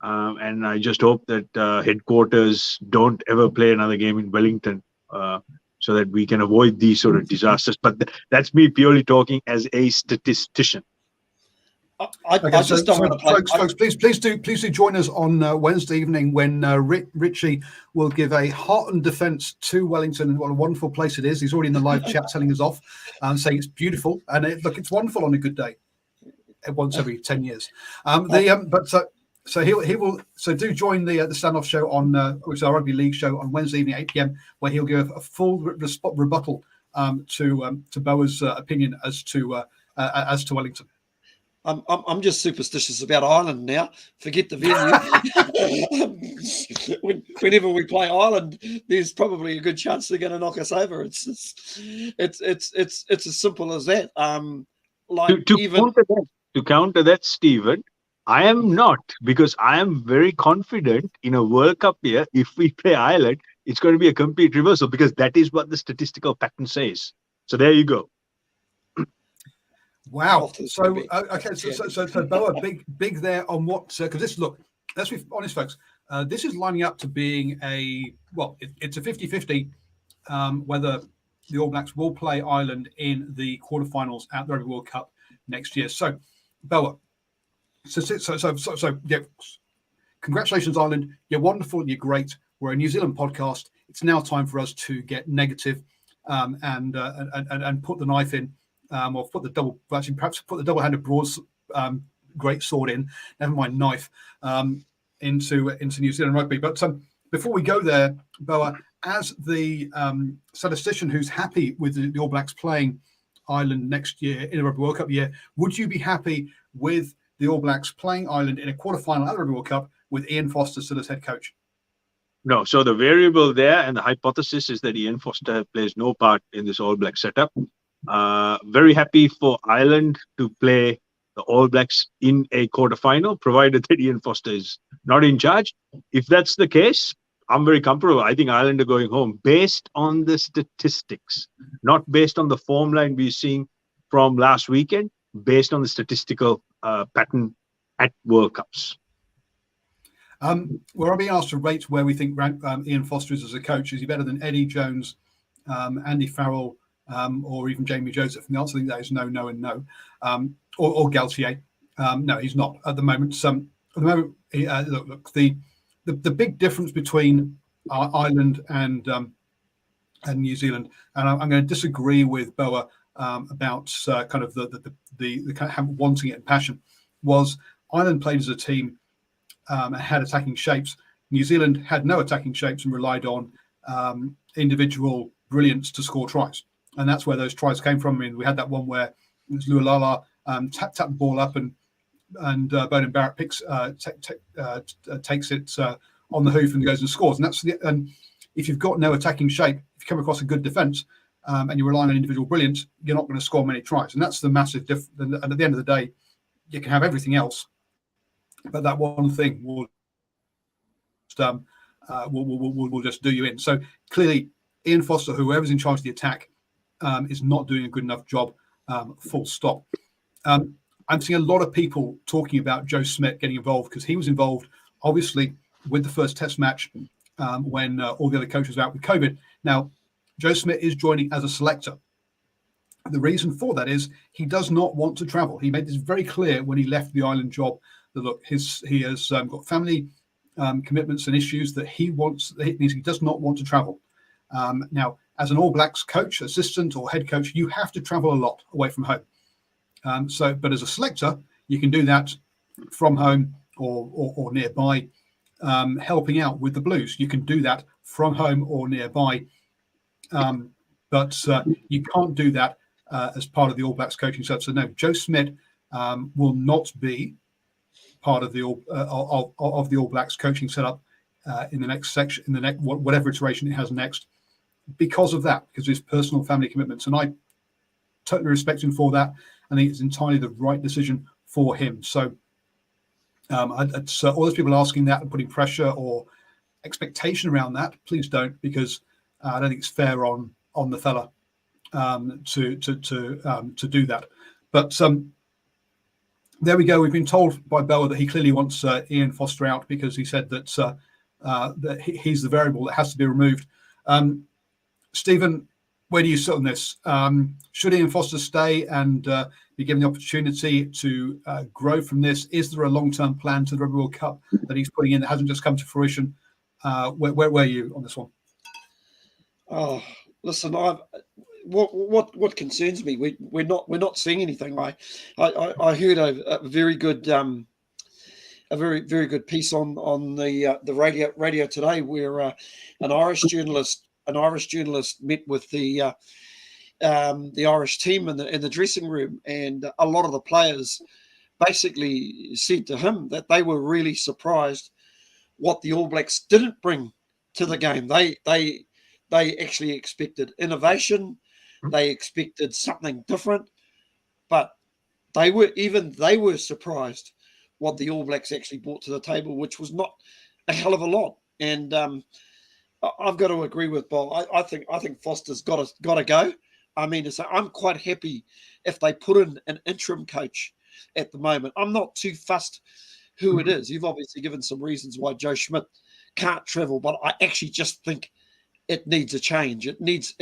And I just hope that headquarters don't ever play another game in Wellington so that we can avoid these sort of disasters. But that's me purely talking as a statistician. I just don't want to play. Folks, please do join us on Wednesday evening when Richie will give a heartened defence to Wellington and what a wonderful place it is. He's already in the live chat telling us off and saying it's beautiful, and it's wonderful on a good day. Once every 10 years. So he will. So do join the standoff show on which is our rugby league show on Wednesday evening at 8 p.m, where he'll give a full rebuttal to Boa's opinion as to Wellington. I'm just superstitious about Ireland now. Forget the venue. Whenever we play Ireland, there's probably a good chance they're going to knock us over. It's as simple as that. To counter that, Stephen, I am not, because I am very confident in a World Cup year. If we play Ireland, it's going to be a complete reversal, because that is what the statistical pattern says. So there you go. Wow. So okay. So Boa, big there on what? Because this, look, let's be honest, folks. This is lining up to being it's a 50-50 whether the All Blacks will play Ireland in the quarterfinals at the Rugby World Cup next year. So, Boa. So yeah. Congratulations, Ireland. You're wonderful. You're great. We're a New Zealand podcast. It's now time for us to get negative and put the knife in. Or perhaps put the double-handed great sword in, never mind knife, into New Zealand rugby. But before we go there, Boa, as the statistician who's happy with the All Blacks playing Ireland next year in a Rugby World Cup year, would you be happy with the All Blacks playing Ireland in a quarterfinal at the Rugby World Cup with Ian Foster still as head coach? No. So the variable there and the hypothesis is that Ian Foster plays no part in this All Black setup. Very happy for Ireland to play the All Blacks in a quarterfinal, provided that Ian Foster is not in charge. If that's the case, I'm very comfortable. I think Ireland are going home based on the statistics, not based on the form line we're seeing from last weekend, based on the statistical pattern at World Cups. We're being asked to rate where we think Ian Foster is as a coach. Is he better than Eddie Jones, Andy Farrell, or even Jamie Joseph? And the answer to that is no, no, and no. Or Galtier. No, he's not at the moment. At the moment, look, the big difference between Ireland and New Zealand, and I'm going to disagree with Boa about kind of the kind of wanting it and passion, was Ireland played as a team and had attacking shapes. New Zealand had no attacking shapes and relied on individual brilliance to score tries. And that's where those tries came from. I mean, we had that one where it was Lualala tapped the ball up and Bowden Barrett takes it on the hoof and goes and scores. And if you've got no attacking shape, if you come across a good defence and you rely on individual brilliance, you're not going to score many tries. And that's the massive difference. And at the end of the day, you can have everything else, but that one thing will just do you in. So clearly, Ian Foster, whoever's in charge of the attack, is not doing a good enough job. Full stop. I'm seeing a lot of people talking about Joe Schmidt getting involved because he was involved, obviously, with the first Test match when all the other coaches were out with COVID. Now, Joe Schmidt is joining as a selector. The reason for that is he does not want to travel. He made this very clear when he left the Ireland job that look, he has got family commitments and issues that he does not want to travel. Now, as an All Blacks coach, assistant, or head coach, you have to travel a lot away from home. But as a selector, you can do that from home or nearby, helping out with the Blues. You can do that from home or nearby, but you can't do that as part of the All Blacks coaching setup. So no, Joe Schmidt will not be part of the All Blacks coaching setup in the next section, in the next whatever iteration it has next, because of that, because of his personal family commitments. And I totally respect him for that. I think it's entirely the right decision for him. So all those people asking that and putting pressure or expectation around that, please don't, because I don't think it's fair on the fella to do that. But there we go. We've been told by Bella that he clearly wants Ian Foster out because he said that that he's the variable that has to be removed. Stephen, where do you sit on this? Should Ian Foster stay and be given the opportunity to grow from this? Is there a long-term plan to the Rugby World Cup that he's putting in that hasn't just come to fruition? Where are you on this one? Oh, listen, what concerns me? We're not seeing anything. I heard a very good very good piece on the radio today where an Irish journalist met with the Irish team in the dressing room, and a lot of the players basically said to him that they were really surprised what the All Blacks didn't bring to the game. They actually expected innovation, they expected something different, but they were surprised what the All Blacks actually brought to the table, which was not a hell of a lot. And I've got to agree with Bob. I think Foster's got to go. I mean, so I'm quite happy if they put in an interim coach at the moment. I'm not too fussed who it is. You've obviously given some reasons why Joe Schmidt can't travel, but I actually just think it needs a change. It needs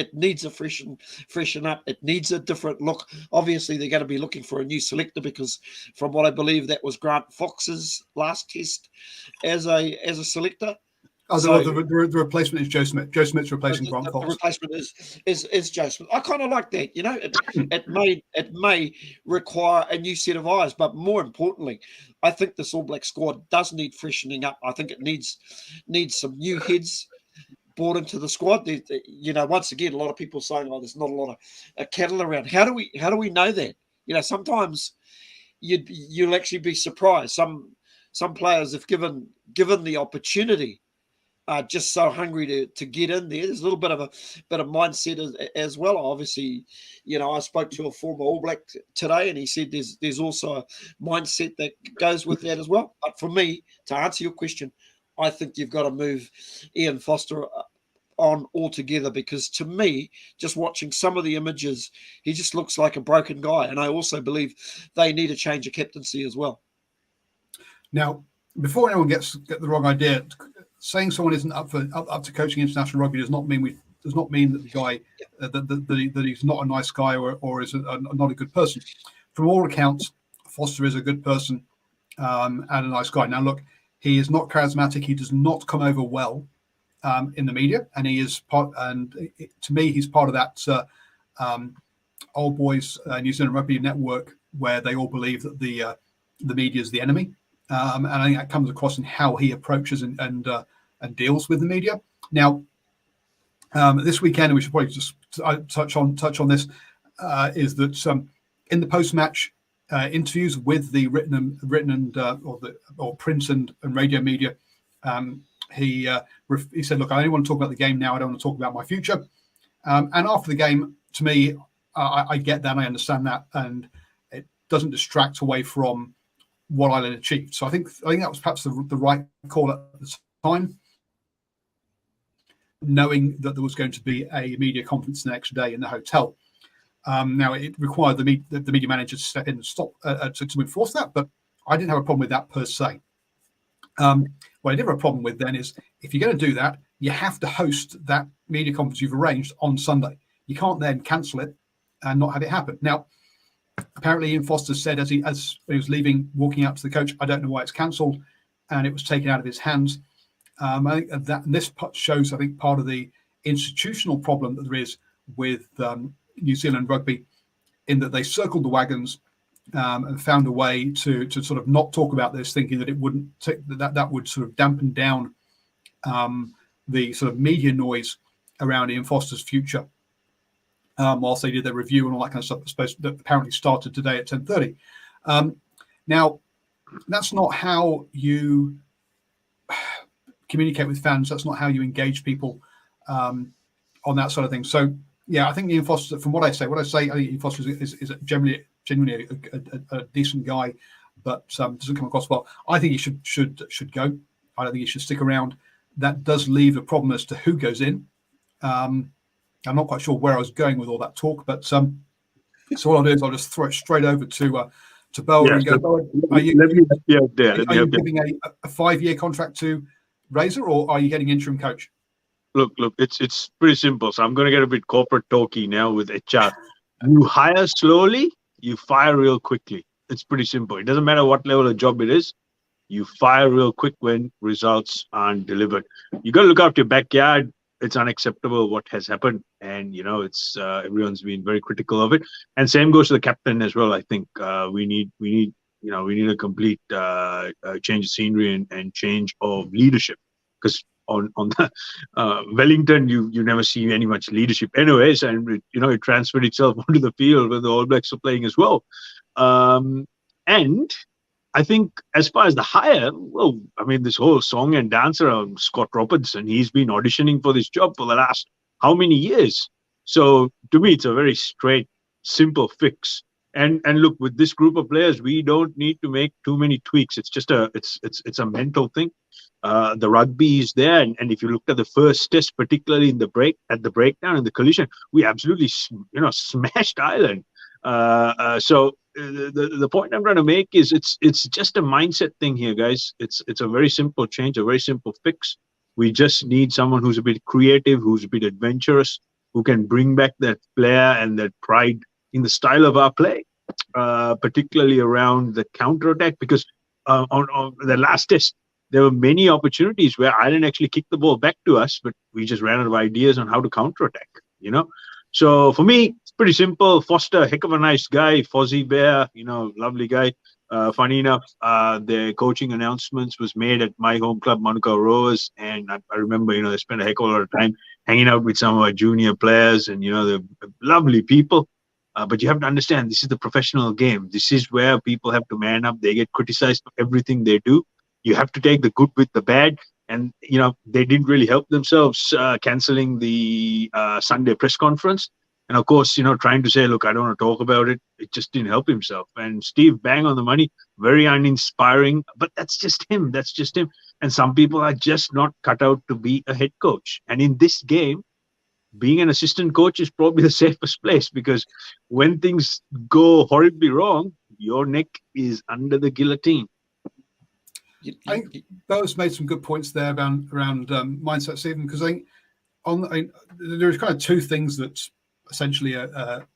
a freshen up. It needs a different look. Obviously, they're going to be looking for a new selector because, from what I believe, that was Grant Fox's last test as a selector. Oh, so, the replacement is Joe Schmidt. Joe Schmidt's replacing Grant Fox. The replacement is Joe Schmidt. I kind of like that. You know, it may require a new set of eyes, but more importantly, I think this All Black squad does need freshening up. I think it needs some new heads brought into the squad. You know, once again, a lot of people saying, "Oh, there's not a lot of cattle around." How do we know that? You know, sometimes you'll actually be surprised. Some players, if given the opportunity, are just so hungry to get in there. There's a little bit of mindset as well. Obviously, you know, I spoke to a former All Black today, and he said there's also a mindset that goes with that as well. But for me, to answer your question, I think you've got to move Ian Foster on altogether, because to me, just watching some of the images, he just looks like a broken guy. And I also believe they need a change of captaincy as well. Now, before anyone gets the wrong idea, saying someone isn't up to coaching international rugby does not mean that the guy that he's not a nice guy or is not a good person. From all accounts, Foster is a good person and a nice guy. Now, look, he is not charismatic. He does not come over well in the media, and he is to me, he's part of that old boys New Zealand Rugby network where they all believe that the media is the enemy. And I think that comes across in how he approaches and deals with the media. Now, this weekend, and we should probably just touch on this, is that in the post-match interviews with the written and or print and radio media. He said, "Look, I only want to talk about the game now. I don't want to talk about my future." And after the game, to me, I get that, I understand that, and it doesn't distract away from what I had achieved. So I think that was perhaps the right call at the time, knowing that there was going to be a media conference the next day in the hotel. Now it required the media manager to step in and stop to enforce that, but I didn't have a problem with that per se. What I did have a problem with then is, if you're going to do that, you have to host that media conference you've arranged on Sunday. You can't then cancel it and not have it happen. Now, apparently Ian Foster said as he was leaving, walking out to the coach, "I don't know why it's cancelled," and it was taken out of his hands. I think that this shows, I think, part of the institutional problem that there is with New Zealand rugby, in that they circled the wagons and found a way to sort of not talk about this, thinking that it wouldn't that would sort of dampen down the sort of media noise around Ian Foster's future. Whilst they did their review and all that kind of stuff, that apparently started today at 10:30. Now, that's not how you communicate with fans. That's not how you engage people on that sort of thing. So, yeah, I think Ian Foster, from what I say, I think Ian Foster is genuinely a decent guy, but doesn't come across well. I think he should go. I don't think he should stick around. That does leave a problem as to who goes in. I'm not quite sure where I was going with all that talk, but so what I'll do is I'll just throw it straight over to Bowen and go, "Bowen, are you giving a 5-year contract to Razor, or are you getting interim coach?" Look, it's pretty simple. So I'm going to get a bit corporate talky now with HR. You hire slowly, you fire real quickly. It's pretty simple. It doesn't matter what level of job it is. You fire real quick when results aren't delivered. You got to look after your backyard. It's unacceptable what has happened, and it's everyone's been very critical of it. And same goes to the captain as well. I think we need a complete change of scenery and change of leadership, because on the Wellington you never see any much leadership anyways, and it transferred itself onto the field when the All Blacks are playing as well. And I think as far as the hire, well, I mean, this whole song and dance around Scott Robertson, he's been auditioning for this job for the last how many years? So to me, it's a very straight, simple fix. And look, with this group of players, we don't need to make too many tweaks. It's just it's a mental thing. The rugby is there, and if you looked at the first test, particularly in the breakdown in the collision, we absolutely smashed Ireland. So the point I'm trying to make is it's just a mindset thing here, guys. It's a very simple change, a very simple fix. We just need someone who's a bit creative, who's a bit adventurous, who can bring back that flair and that pride in the style of our play, particularly around the counter-attack, because on the last test, there were many opportunities where Ireland actually kicked the ball back to us, but we just ran out of ideas on how to counter-attack, So for me, it's pretty simple. Foster, heck of a nice guy. Fozzie Bear, lovely guy. Funny enough, the coaching announcements was made at my home club, Manukau Rovers, and I remember, they spent a heck of a lot of time hanging out with some of our junior players, and they're lovely people. But you have to understand, this is the professional game. This is where people have to man up. They get criticized for everything they do. You have to take the good with the bad. And, they didn't really help themselves cancelling the Sunday press conference. And, of course, trying to say, look, I don't want to talk about it. It just didn't help himself. And Steve, bang on the money, very uninspiring. But that's just him. That's just him. And some people are just not cut out to be a head coach. And in this game, being an assistant coach is probably the safest place, because when things go horribly wrong, your neck is under the guillotine. I think Bo's made some good points there around mindset, Stephen, because I think there's kind of two things that essentially an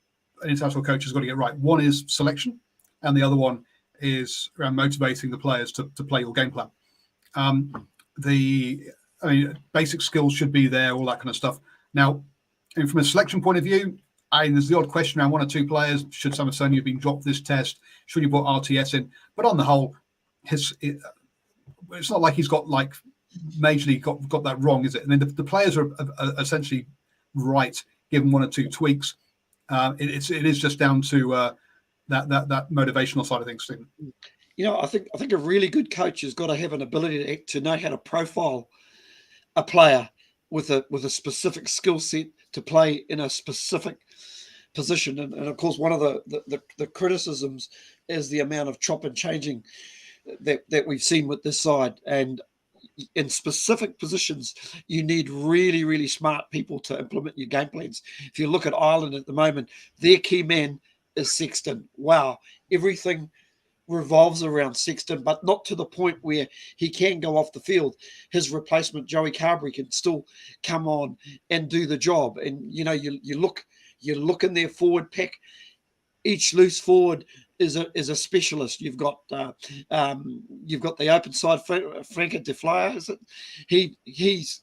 international coach has got to get right. One is selection, and the other one is around motivating the players to play your game plan. Basic skills should be there, all that kind of stuff. Now, and from a selection point of view, there's the odd question around one or two players. Should Samasonia have been dropped this test? Should you put RTS in? But on the whole, it's not like he's got majorly got that wrong, is it? I mean, the players are essentially right, given one or two tweaks. It is just down to that motivational side of things, Stephen? You know, I think a really good coach has got to have an ability to know how to profile a player with a specific skill set to play in a specific position. And of course, one of the criticisms is the amount of chop and changing that we've seen with this side. And in specific positions, you need really, really smart people to implement your game plans. If you look at Ireland at the moment, their key man is Sexton. Wow, everything revolves around Sexton, but not to the point where he can go off the field. His replacement, Joey Carberry, can still come on and do the job. And you know, you look in their forward pack. Each loose forward is a specialist. You've got the open side flanker De Flyer, is it? He's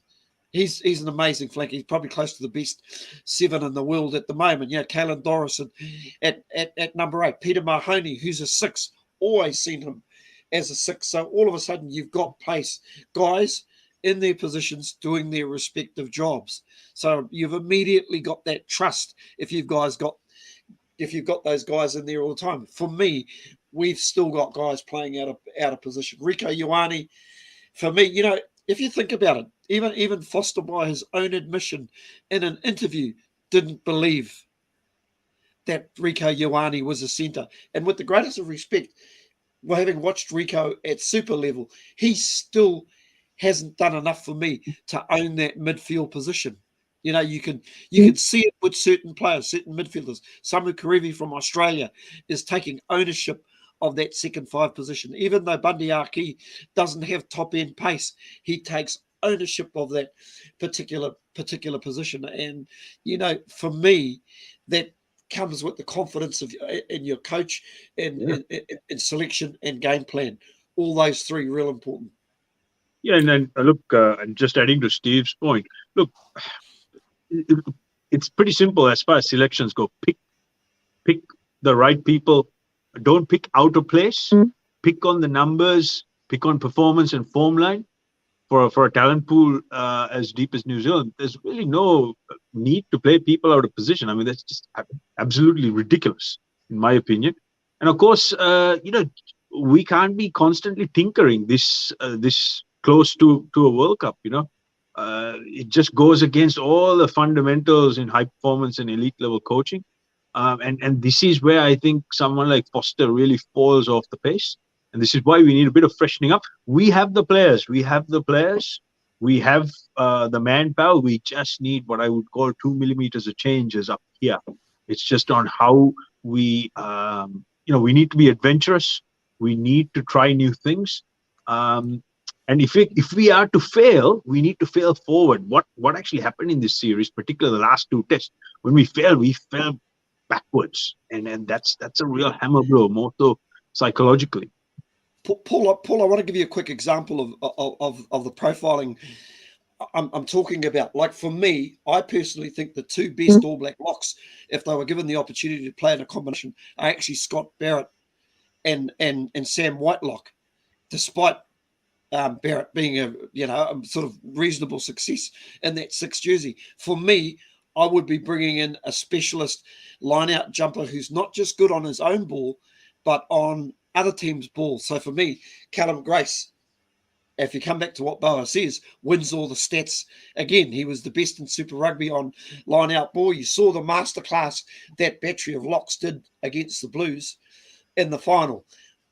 an amazing flanker. He's probably close to the best 7 in the world at the moment. Yeah, Caelan Doris at number 8. Peter Mahoney, who's a 6. Always seen him as a 6. So all of a sudden you've got guys in their positions doing their respective jobs. So you've immediately got that trust if you've got those guys in there all the time. For me, we've still got guys playing out of position. Rico Ioane, for me, you know, if you think about it, even Foster, by his own admission in an interview, didn't believe that Rico Ioane was a centre. And with the greatest of respect, having watched Rico at super level, he still hasn't done enough for me to own that midfield position. You know, you can see it with certain players, certain midfielders. Samu Karevi from Australia is taking ownership of that second 5 position. Even though Bundy Aki doesn't have top end pace, he takes ownership of that particular position. And you know, for me, that comes with the confidence in your coach and in selection and game plan. All those 3 real important. Yeah, and then look, and just adding to Steve's point, look, it's pretty simple as far as selections go. Pick the right people. Don't pick out of place. Pick on the numbers. Pick on performance and form line. For a talent pool as deep as New Zealand, there's really no need to play people out of position. I mean, that's just absolutely ridiculous, in my opinion. And of course, you know, we can't be constantly tinkering this close to a World Cup. You know, it just goes against all the fundamentals in high performance and elite level coaching. And this is where I think someone like Foster really falls off the pace. And this is why we need a bit of freshening up. We have the players. We have the manpower. We just need what I would call 2 millimeters of changes up here. It's just on how we, we need to be adventurous. We need to try new things. And if we are to fail, we need to fail forward. What actually happened in this series, particularly the last 2 tests, when we fell backwards. And that's a real hammer blow, more so psychologically. Paul, I want to give you a quick example of the profiling I'm talking about. Like, for me, I personally think the 2 best All Black locks, if they were given the opportunity to play in a combination, are actually Scott Barrett and Sam Whitelock, despite Barrett being a sort of reasonable success in that 6 jersey. For me, I would be bringing in a specialist line-out jumper who's not just good on his own ball, but on other teams' balls. So for me, Callum Grace, if you come back to what Boa says, wins all the stats. Again, he was the best in Super Rugby on line-out ball. You saw the masterclass that battery of locks did against the Blues in the final.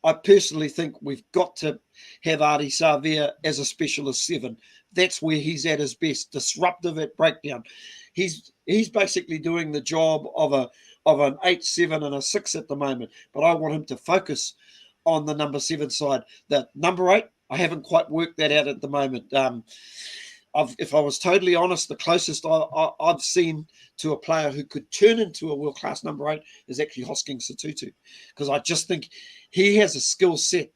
I personally think we've got to have Ardie Savea as a specialist 7. That's where he's at his best, disruptive at breakdown. He's basically doing the job of an 8, 7 and a 6 at the moment, but I want him to focus on the number 7 side. The number 8, I haven't quite worked that out at the moment. If I was totally honest, the closest I've seen to a player who could turn into a world-class number 8 is actually Hosking Satutu, because I just think he has a skill set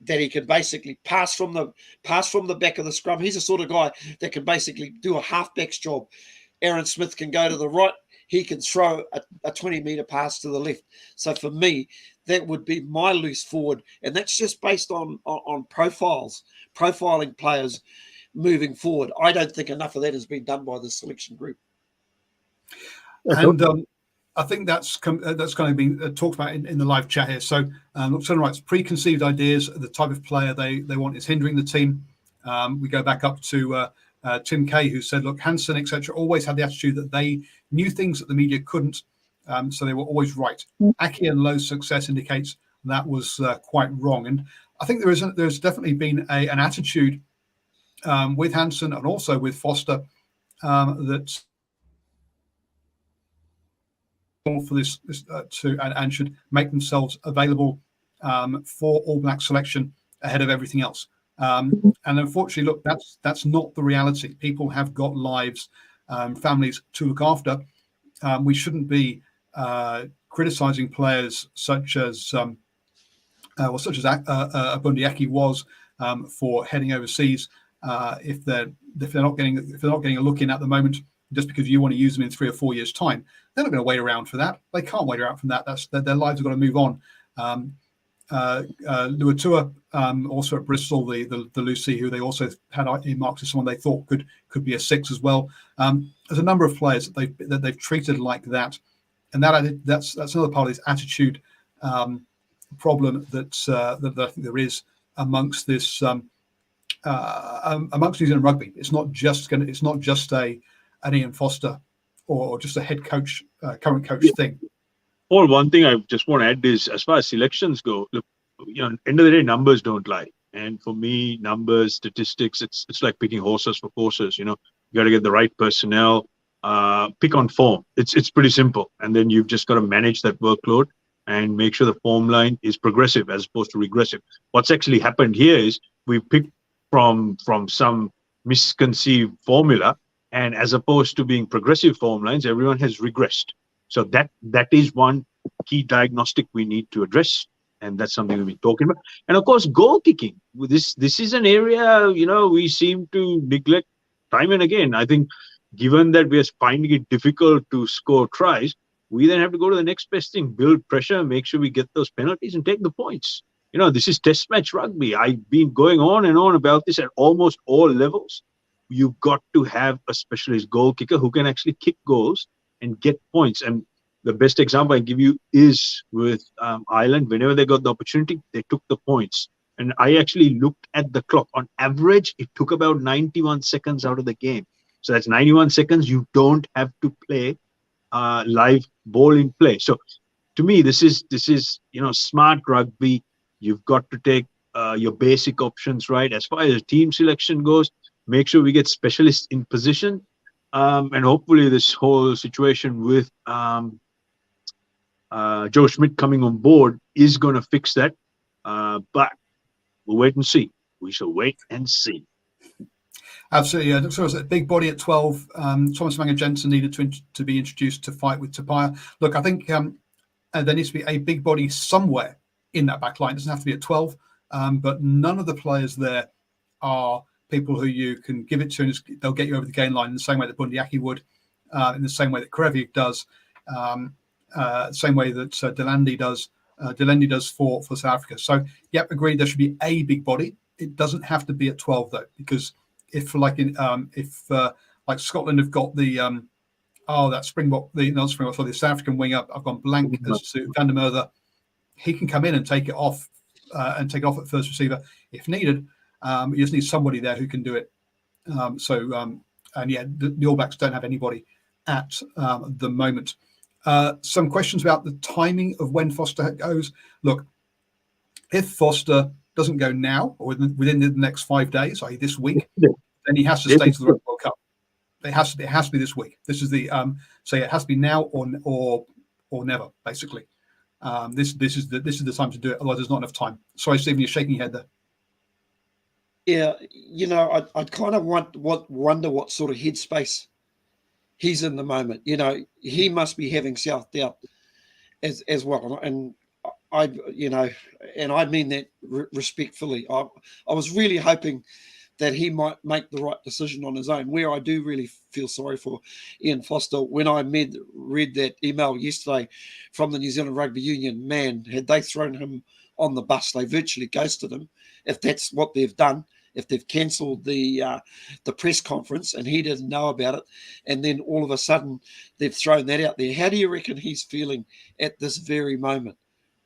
that he can basically pass from the back of the scrum. He's the sort of guy that can basically do a halfback's job. Aaron Smith can go to the right. He can throw a 20-meter pass to the left. So for me, that would be my loose forward. And that's just based on profiling players moving forward. I don't think enough of that has been done by the selection group. And I think that's kind of been talked about in the live chat here. So, Someone writes, preconceived ideas, the type of player they want is hindering the team. We go back up to Tim Kay, who said, look, Hansen, etc., always had the attitude that they knew things that the media couldn't, so they were always right. Aki and Lowe's success indicates that was quite wrong. And I think there's definitely been an attitude with Hansen and also with Foster that for this and should make themselves available for All Black selection ahead of everything else. And unfortunately, look, that's not the reality. People have got lives, families to look after. We shouldn't be criticizing players such as Abundi Aki was for heading overseas if they're not getting a look in at the moment just because you want to use them in 3 or 4 years' time. They're not going to wait around for that. They can't wait around for that. Their lives have got to move on. Luatua, also at Bristol, the Lucy, who they also had earmarked as someone they thought could be a 6 as well. There's a number of players that they've treated like that, and that's another part of this attitude problem that I think there is amongst this amongst New Zealand rugby. It's not just an Ian Foster or just a head coach, current coach thing. Or one thing I just want to add is, as far as selections go, look, end of the day, numbers don't lie. And for me, numbers, statistics, it's like picking horses for courses. You got to get the right personnel, pick on form. It's pretty simple. And then you've just got to manage that workload and make sure the form line is progressive as opposed to regressive. What's actually happened here is we picked from some misconceived formula, and as opposed to being progressive form lines, everyone has regressed. So that is one key diagnostic we need to address, and that's something we've been talking about. And of course, goal kicking. This is an area we seem to neglect time and again. I think, given that we are finding it difficult to score tries, we then have to go to the next best thing: build pressure, make sure we get those penalties, and take the points. This is test match rugby. I've been going on and on about this at almost all levels. You've got to have a specialist goal kicker who can actually kick goals and get points. And the best example I give you is with Ireland. Whenever they got the opportunity, they took the points. And I actually looked at the clock. On average, it took about 91 seconds out of the game. So that's 91 seconds. You don't have to play live ball in play. So to me, this is smart rugby. You've got to take your basic options right. As far as team selection goes, make sure we get specialists in position. And hopefully this whole situation with Joe Schmidt coming on board is going to fix that. But we'll wait and see. We shall wait and see. Absolutely. So it was a big body at 12. Thomas Manger Jensen needed to be introduced to fight with Tapia. Look, I think there needs to be a big body somewhere in that back line. It doesn't have to be at 12. But none of the players there are people who you can give it to and they'll get you over the gain line in the same way that Bundyaki would, in the same way that Krevic does, same way that Delandi does for South Africa. So, yep, agreed. There should be a big body. It doesn't have to be at 12 though, because if Scotland have got the the South African wing up, I've gone blank as to Van der Merwe. He can come in and take it off at first receiver if needed. You just need somebody there who can do it. The All Blacks don't have anybody at the moment. Some questions about the timing of when Foster goes. Look, if Foster doesn't go now or within the next 5 days, i.e. this week, then he has to stay to the Rugby World Cup. It has to be this week. This is the so it has to be now or never, basically. This is the time to do it. Otherwise, there's not enough time. Sorry, Stephen, you're shaking your head there. Yeah, I'd kind of wonder what sort of headspace he's in the moment. He must be having self-doubt as well. And I mean that respectfully. I was really hoping that he might make the right decision on his own. Where I do really feel sorry for Ian Foster, when I read that email yesterday from the New Zealand Rugby Union, man, had they thrown him on the bus, they virtually ghosted him. If that's what they've done, if they've cancelled the press conference and he didn't know about it, and then all of a sudden they've thrown that out there. How do you reckon he's feeling at this very moment?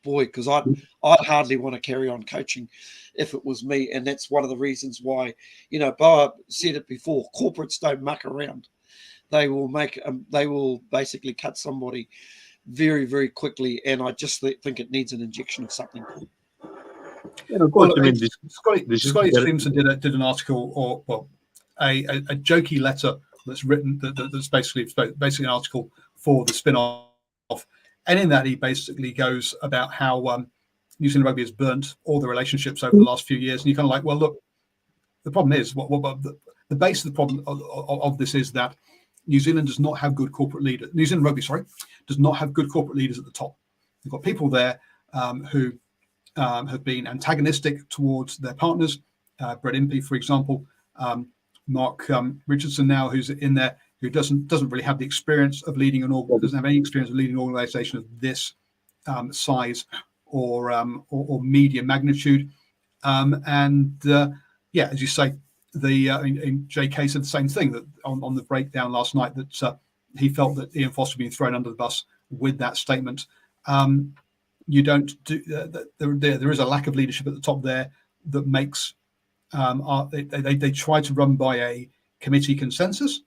Boy, because I'd hardly want to carry on coaching if it was me, and that's one of the reasons why, Boa said it before, corporates don't muck around. They will basically cut somebody very, very quickly, and I just think it needs an injection of something. Yeah, of course. Well, Scotty Stevenson did an article, or a jokey letter that's written that's basically an article for the spin-off, and in that he basically goes about how New Zealand rugby has burnt all the relationships over the last few years, and you're kind of like, well, look, the problem is the base of the problem of this is that New Zealand does not have good corporate leaders. New Zealand rugby, does not have good corporate leaders at the top. You've got people there who have been antagonistic towards their partners. Brett Impey, for example, Mark Richardson now, who's in there, who doesn't really have the experience of leading doesn't have any experience of leading an organisation of this size or media magnitude. As you say, JK said the same thing that on the breakdown last night, that he felt that Ian Foster being thrown under the bus with that statement. You don't do there is a lack of leadership at the top there that makes they try to run by a committee consensus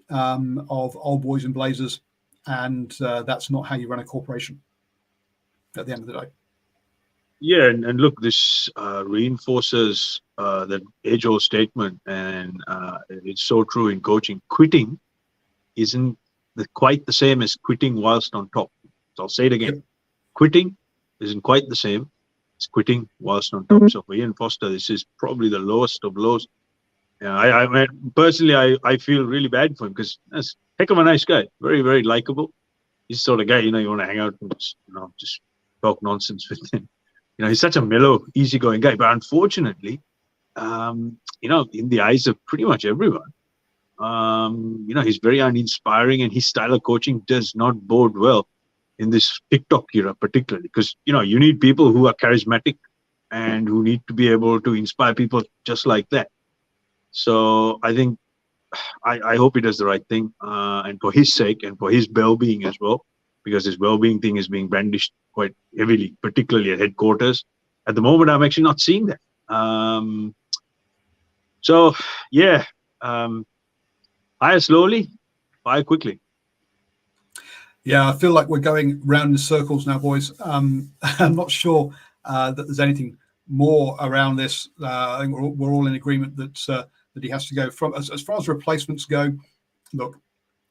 of old boys in blazers, and that's not how you run a corporation at the end of the day. Yeah, and look, this reinforces that age-old statement, and it's so true in coaching. Quitting isn't quite the same as quitting whilst on top. So I'll say it again. Yep. Quitting isn't quite the same as quitting whilst on top. So for Ian Foster, this is probably the lowest of lows. Yeah, personally, I feel really bad for him, because he's a heck of a nice guy, very, very likable. He's the sort of guy, you want to hang out and just talk nonsense with him. He's such a mellow, easygoing guy. But unfortunately, in the eyes of pretty much everyone, he's very uninspiring, and his style of coaching does not bode well in this TikTok era, particularly, because, you need people who are charismatic and who need to be able to inspire people just like that. So I think, I hope he does the right thing, and for his sake and for his well-being as well, because his well-being thing is being brandished quite heavily, particularly at headquarters. At the moment, I'm actually not seeing that. Hire slowly, fire quickly. Yeah, I feel like we're going round in circles now, boys. I'm not sure that there's anything more around this. I think we're all in agreement that he has to go. From as far as replacements go, look,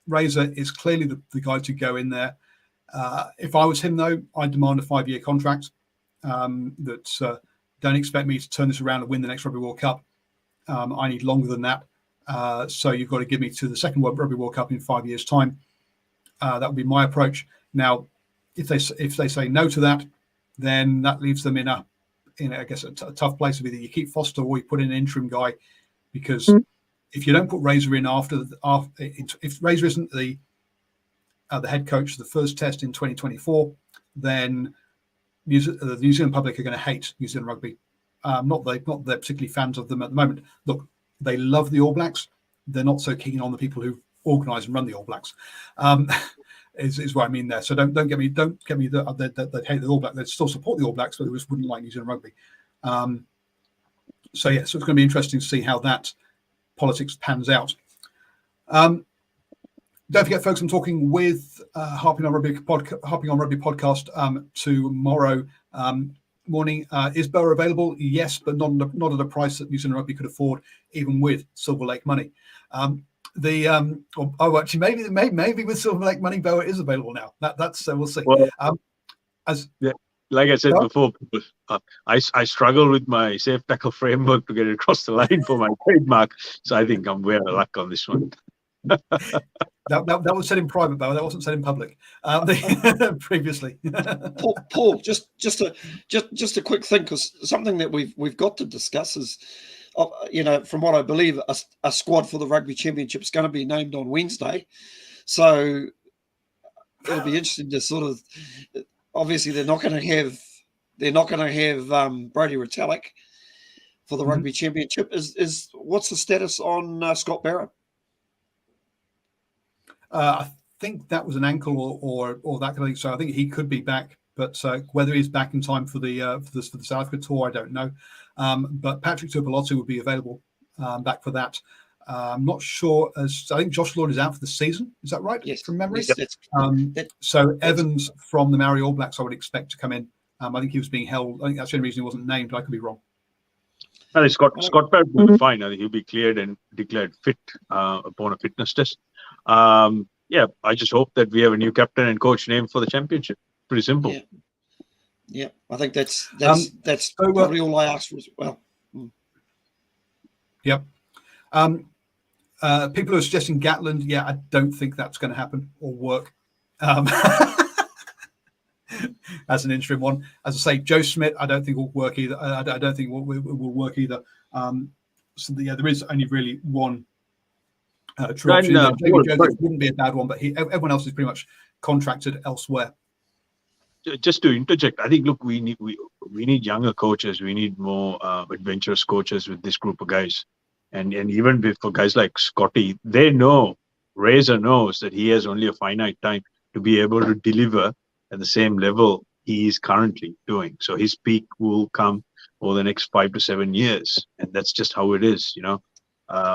Razor is clearly the guy to go in there. If I was him, though, I'd demand a 5-year contract. Don't expect me to turn this around and win the next Rugby World Cup. I need longer than that. So you've got to give me to the second Rugby World Cup in 5 years' time. That would be my approach. Now, if they say no to that, then that leaves them in a tough place of either you keep Foster or you put in an interim guy, because if you don't put Razor in if Razor isn't the head coach for the first test in 2024, then the New Zealand public are going to hate New Zealand rugby. Not they're particularly fans of them at the moment. Look, they love the All Blacks. They're not so keen on the people who organise and run the All Blacks. Is what I mean there. So don't get me that they hate the All Blacks. They still support the All Blacks, but they just wouldn't like New Zealand rugby. So it's going to be interesting to see how that politics pans out. Don't forget, folks, I'm talking with Harping on Rugby podcast tomorrow morning. Is Boa available? Yes, but not at a price that New Zealand Rugby could afford, even with Silver Lake money. Actually, maybe with Silver Lake money, Boa is available now. That's we'll see. Well, like I said before, I struggle with my safe tackle framework to get it across the line for my trademark. So I think I'm way out of luck on this one. That was said in private, Boa. That wasn't said in public previously. Paul, just a quick thing, because something that we've got to discuss is, from what I believe, a squad for the Rugby Championship is going to be named on Wednesday. So it'll be interesting to sort of. Obviously, they're not going to have Brodie Retallick for the Rugby Championship. Is what's the status on Scott Barrett? I think that was an ankle or that kind of thing. So I think he could be back, but whether he's back in time for the South Africa tour, I don't know. But Patrick Tuipulotu would be available back for that. I'm not sure. I think Josh Lord is out for the season. Is that right? Yes, from memory. Yes, So Evans from the Maori All Blacks, I would expect to come in. I think he was being held. I think that's the only reason he wasn't named. I could be wrong. I think Scott Barrett will be fine. I think he'll be cleared and declared fit upon a fitness test. Yeah, I just hope that we have a new captain and coach named for the championship. Pretty simple. Yeah. I think that's probably all I asked for as well. Yep. People are suggesting Gatland. Yeah, I don't think that's going to happen or work. As an interim one, as I say, Joe Schmidt, I don't think will work either. I don't think will work either. So there is only really one true option. David Joseph wouldn't be a bad one, but everyone else is pretty much contracted elsewhere. Just to interject, I think look, we need younger coaches. We need more adventurous coaches with this group of guys, and even for guys like Scotty, Razor knows that he has only a finite time to be able to deliver at the same level he is currently doing. So his peak will come over the next 5 to 7 years, and that's just how it is.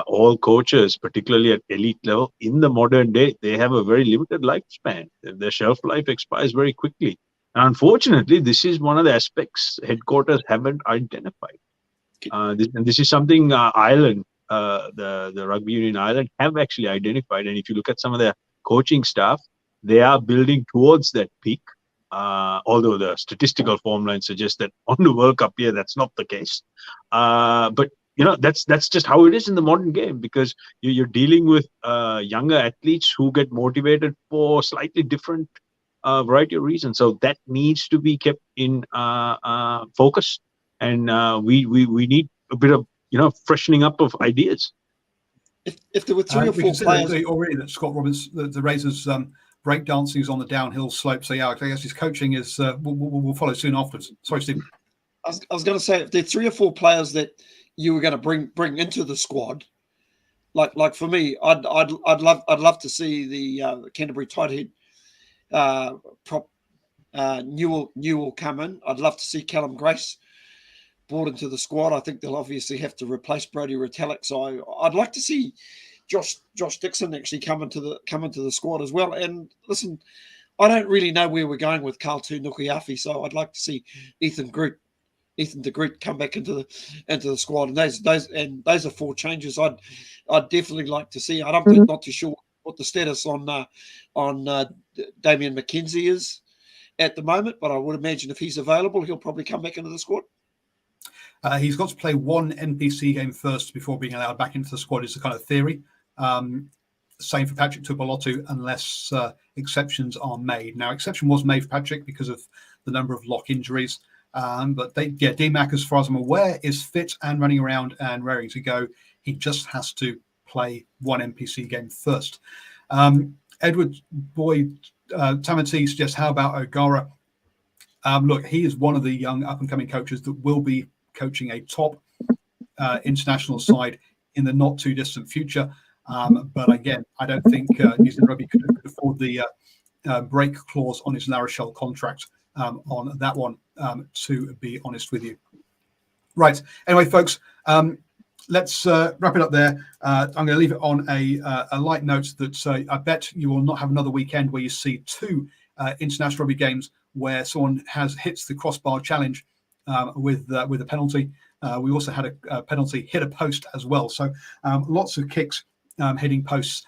All coaches, particularly at elite level in the modern day, they have a very limited lifespan. Their shelf life expires very quickly. And unfortunately, this is one of the aspects headquarters haven't identified. This is something Ireland, the Rugby Union Ireland, have actually identified. And if you look at some of their coaching staff, they are building towards that peak. Although the statistical form line suggests that on the World Cup year, that's not the case. But that's just how it is in the modern game, because you're dealing with younger athletes who get motivated for slightly different variety of reasons. So that needs to be kept in focus, and we need a bit of freshening up of ideas. If there were 3 or 4 players already that Scott Roberts, the Razors breakdancing is on the downhill slope. So yeah, I guess his coaching is will follow soon afterwards. Sorry, Steve. I was going to say, if there are 3 or 4 players that you were going to bring into the squad, like for me, I'd love to see the Canterbury Tighthead prop Newell come in. I'd love to see Callum Grace brought into the squad. I think they'll obviously have to replace Brodie Retallick, so I'd like to see Josh Dixon actually come into the squad as well. And listen, I don't really know where we're going with Carl Nukuyafi, so I'd like to see Ethan de Groot come back into the squad. And those are 4 changes I'd definitely like to see. Not too sure what the status on Damian McKenzie is at the moment, but I would imagine if he's available, he'll probably come back into the squad. He's got to play 1 NPC game first before being allowed back into the squad, is the kind of theory. Same for Patrick Tuipulotu, unless exceptions are made. Now, exception was made for Patrick because of the number of lock injuries. But DMAC, as far as I'm aware, is fit and running around and raring to go. He just has to play 1 NPC game first. Edward Boyd Tamati suggests, how about O'Gara? Look, he is one of the young up-and-coming coaches that will be coaching a top international side in the not-too-distant future. But again, I don't think New Zealand Rugby could afford the break clause on his La Rochelle contract on that one, to be honest with you. Right. Anyway, folks, let's wrap it up there. I'm going to leave it on a light note that I bet you will not have another weekend where you see 2 international rugby games where someone hits the crossbar challenge with a penalty. We also had a penalty hit a post as well. So lots of kicks hitting posts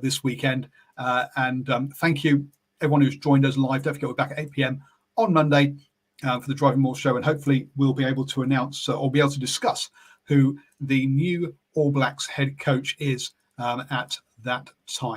this weekend. And thank you, everyone who's joined us live. Don't forget, we're back at 8 p.m. on Monday for the DrivingMaul show, and hopefully we'll be able to announce or be able to discuss who the new All Blacks head coach is at that time.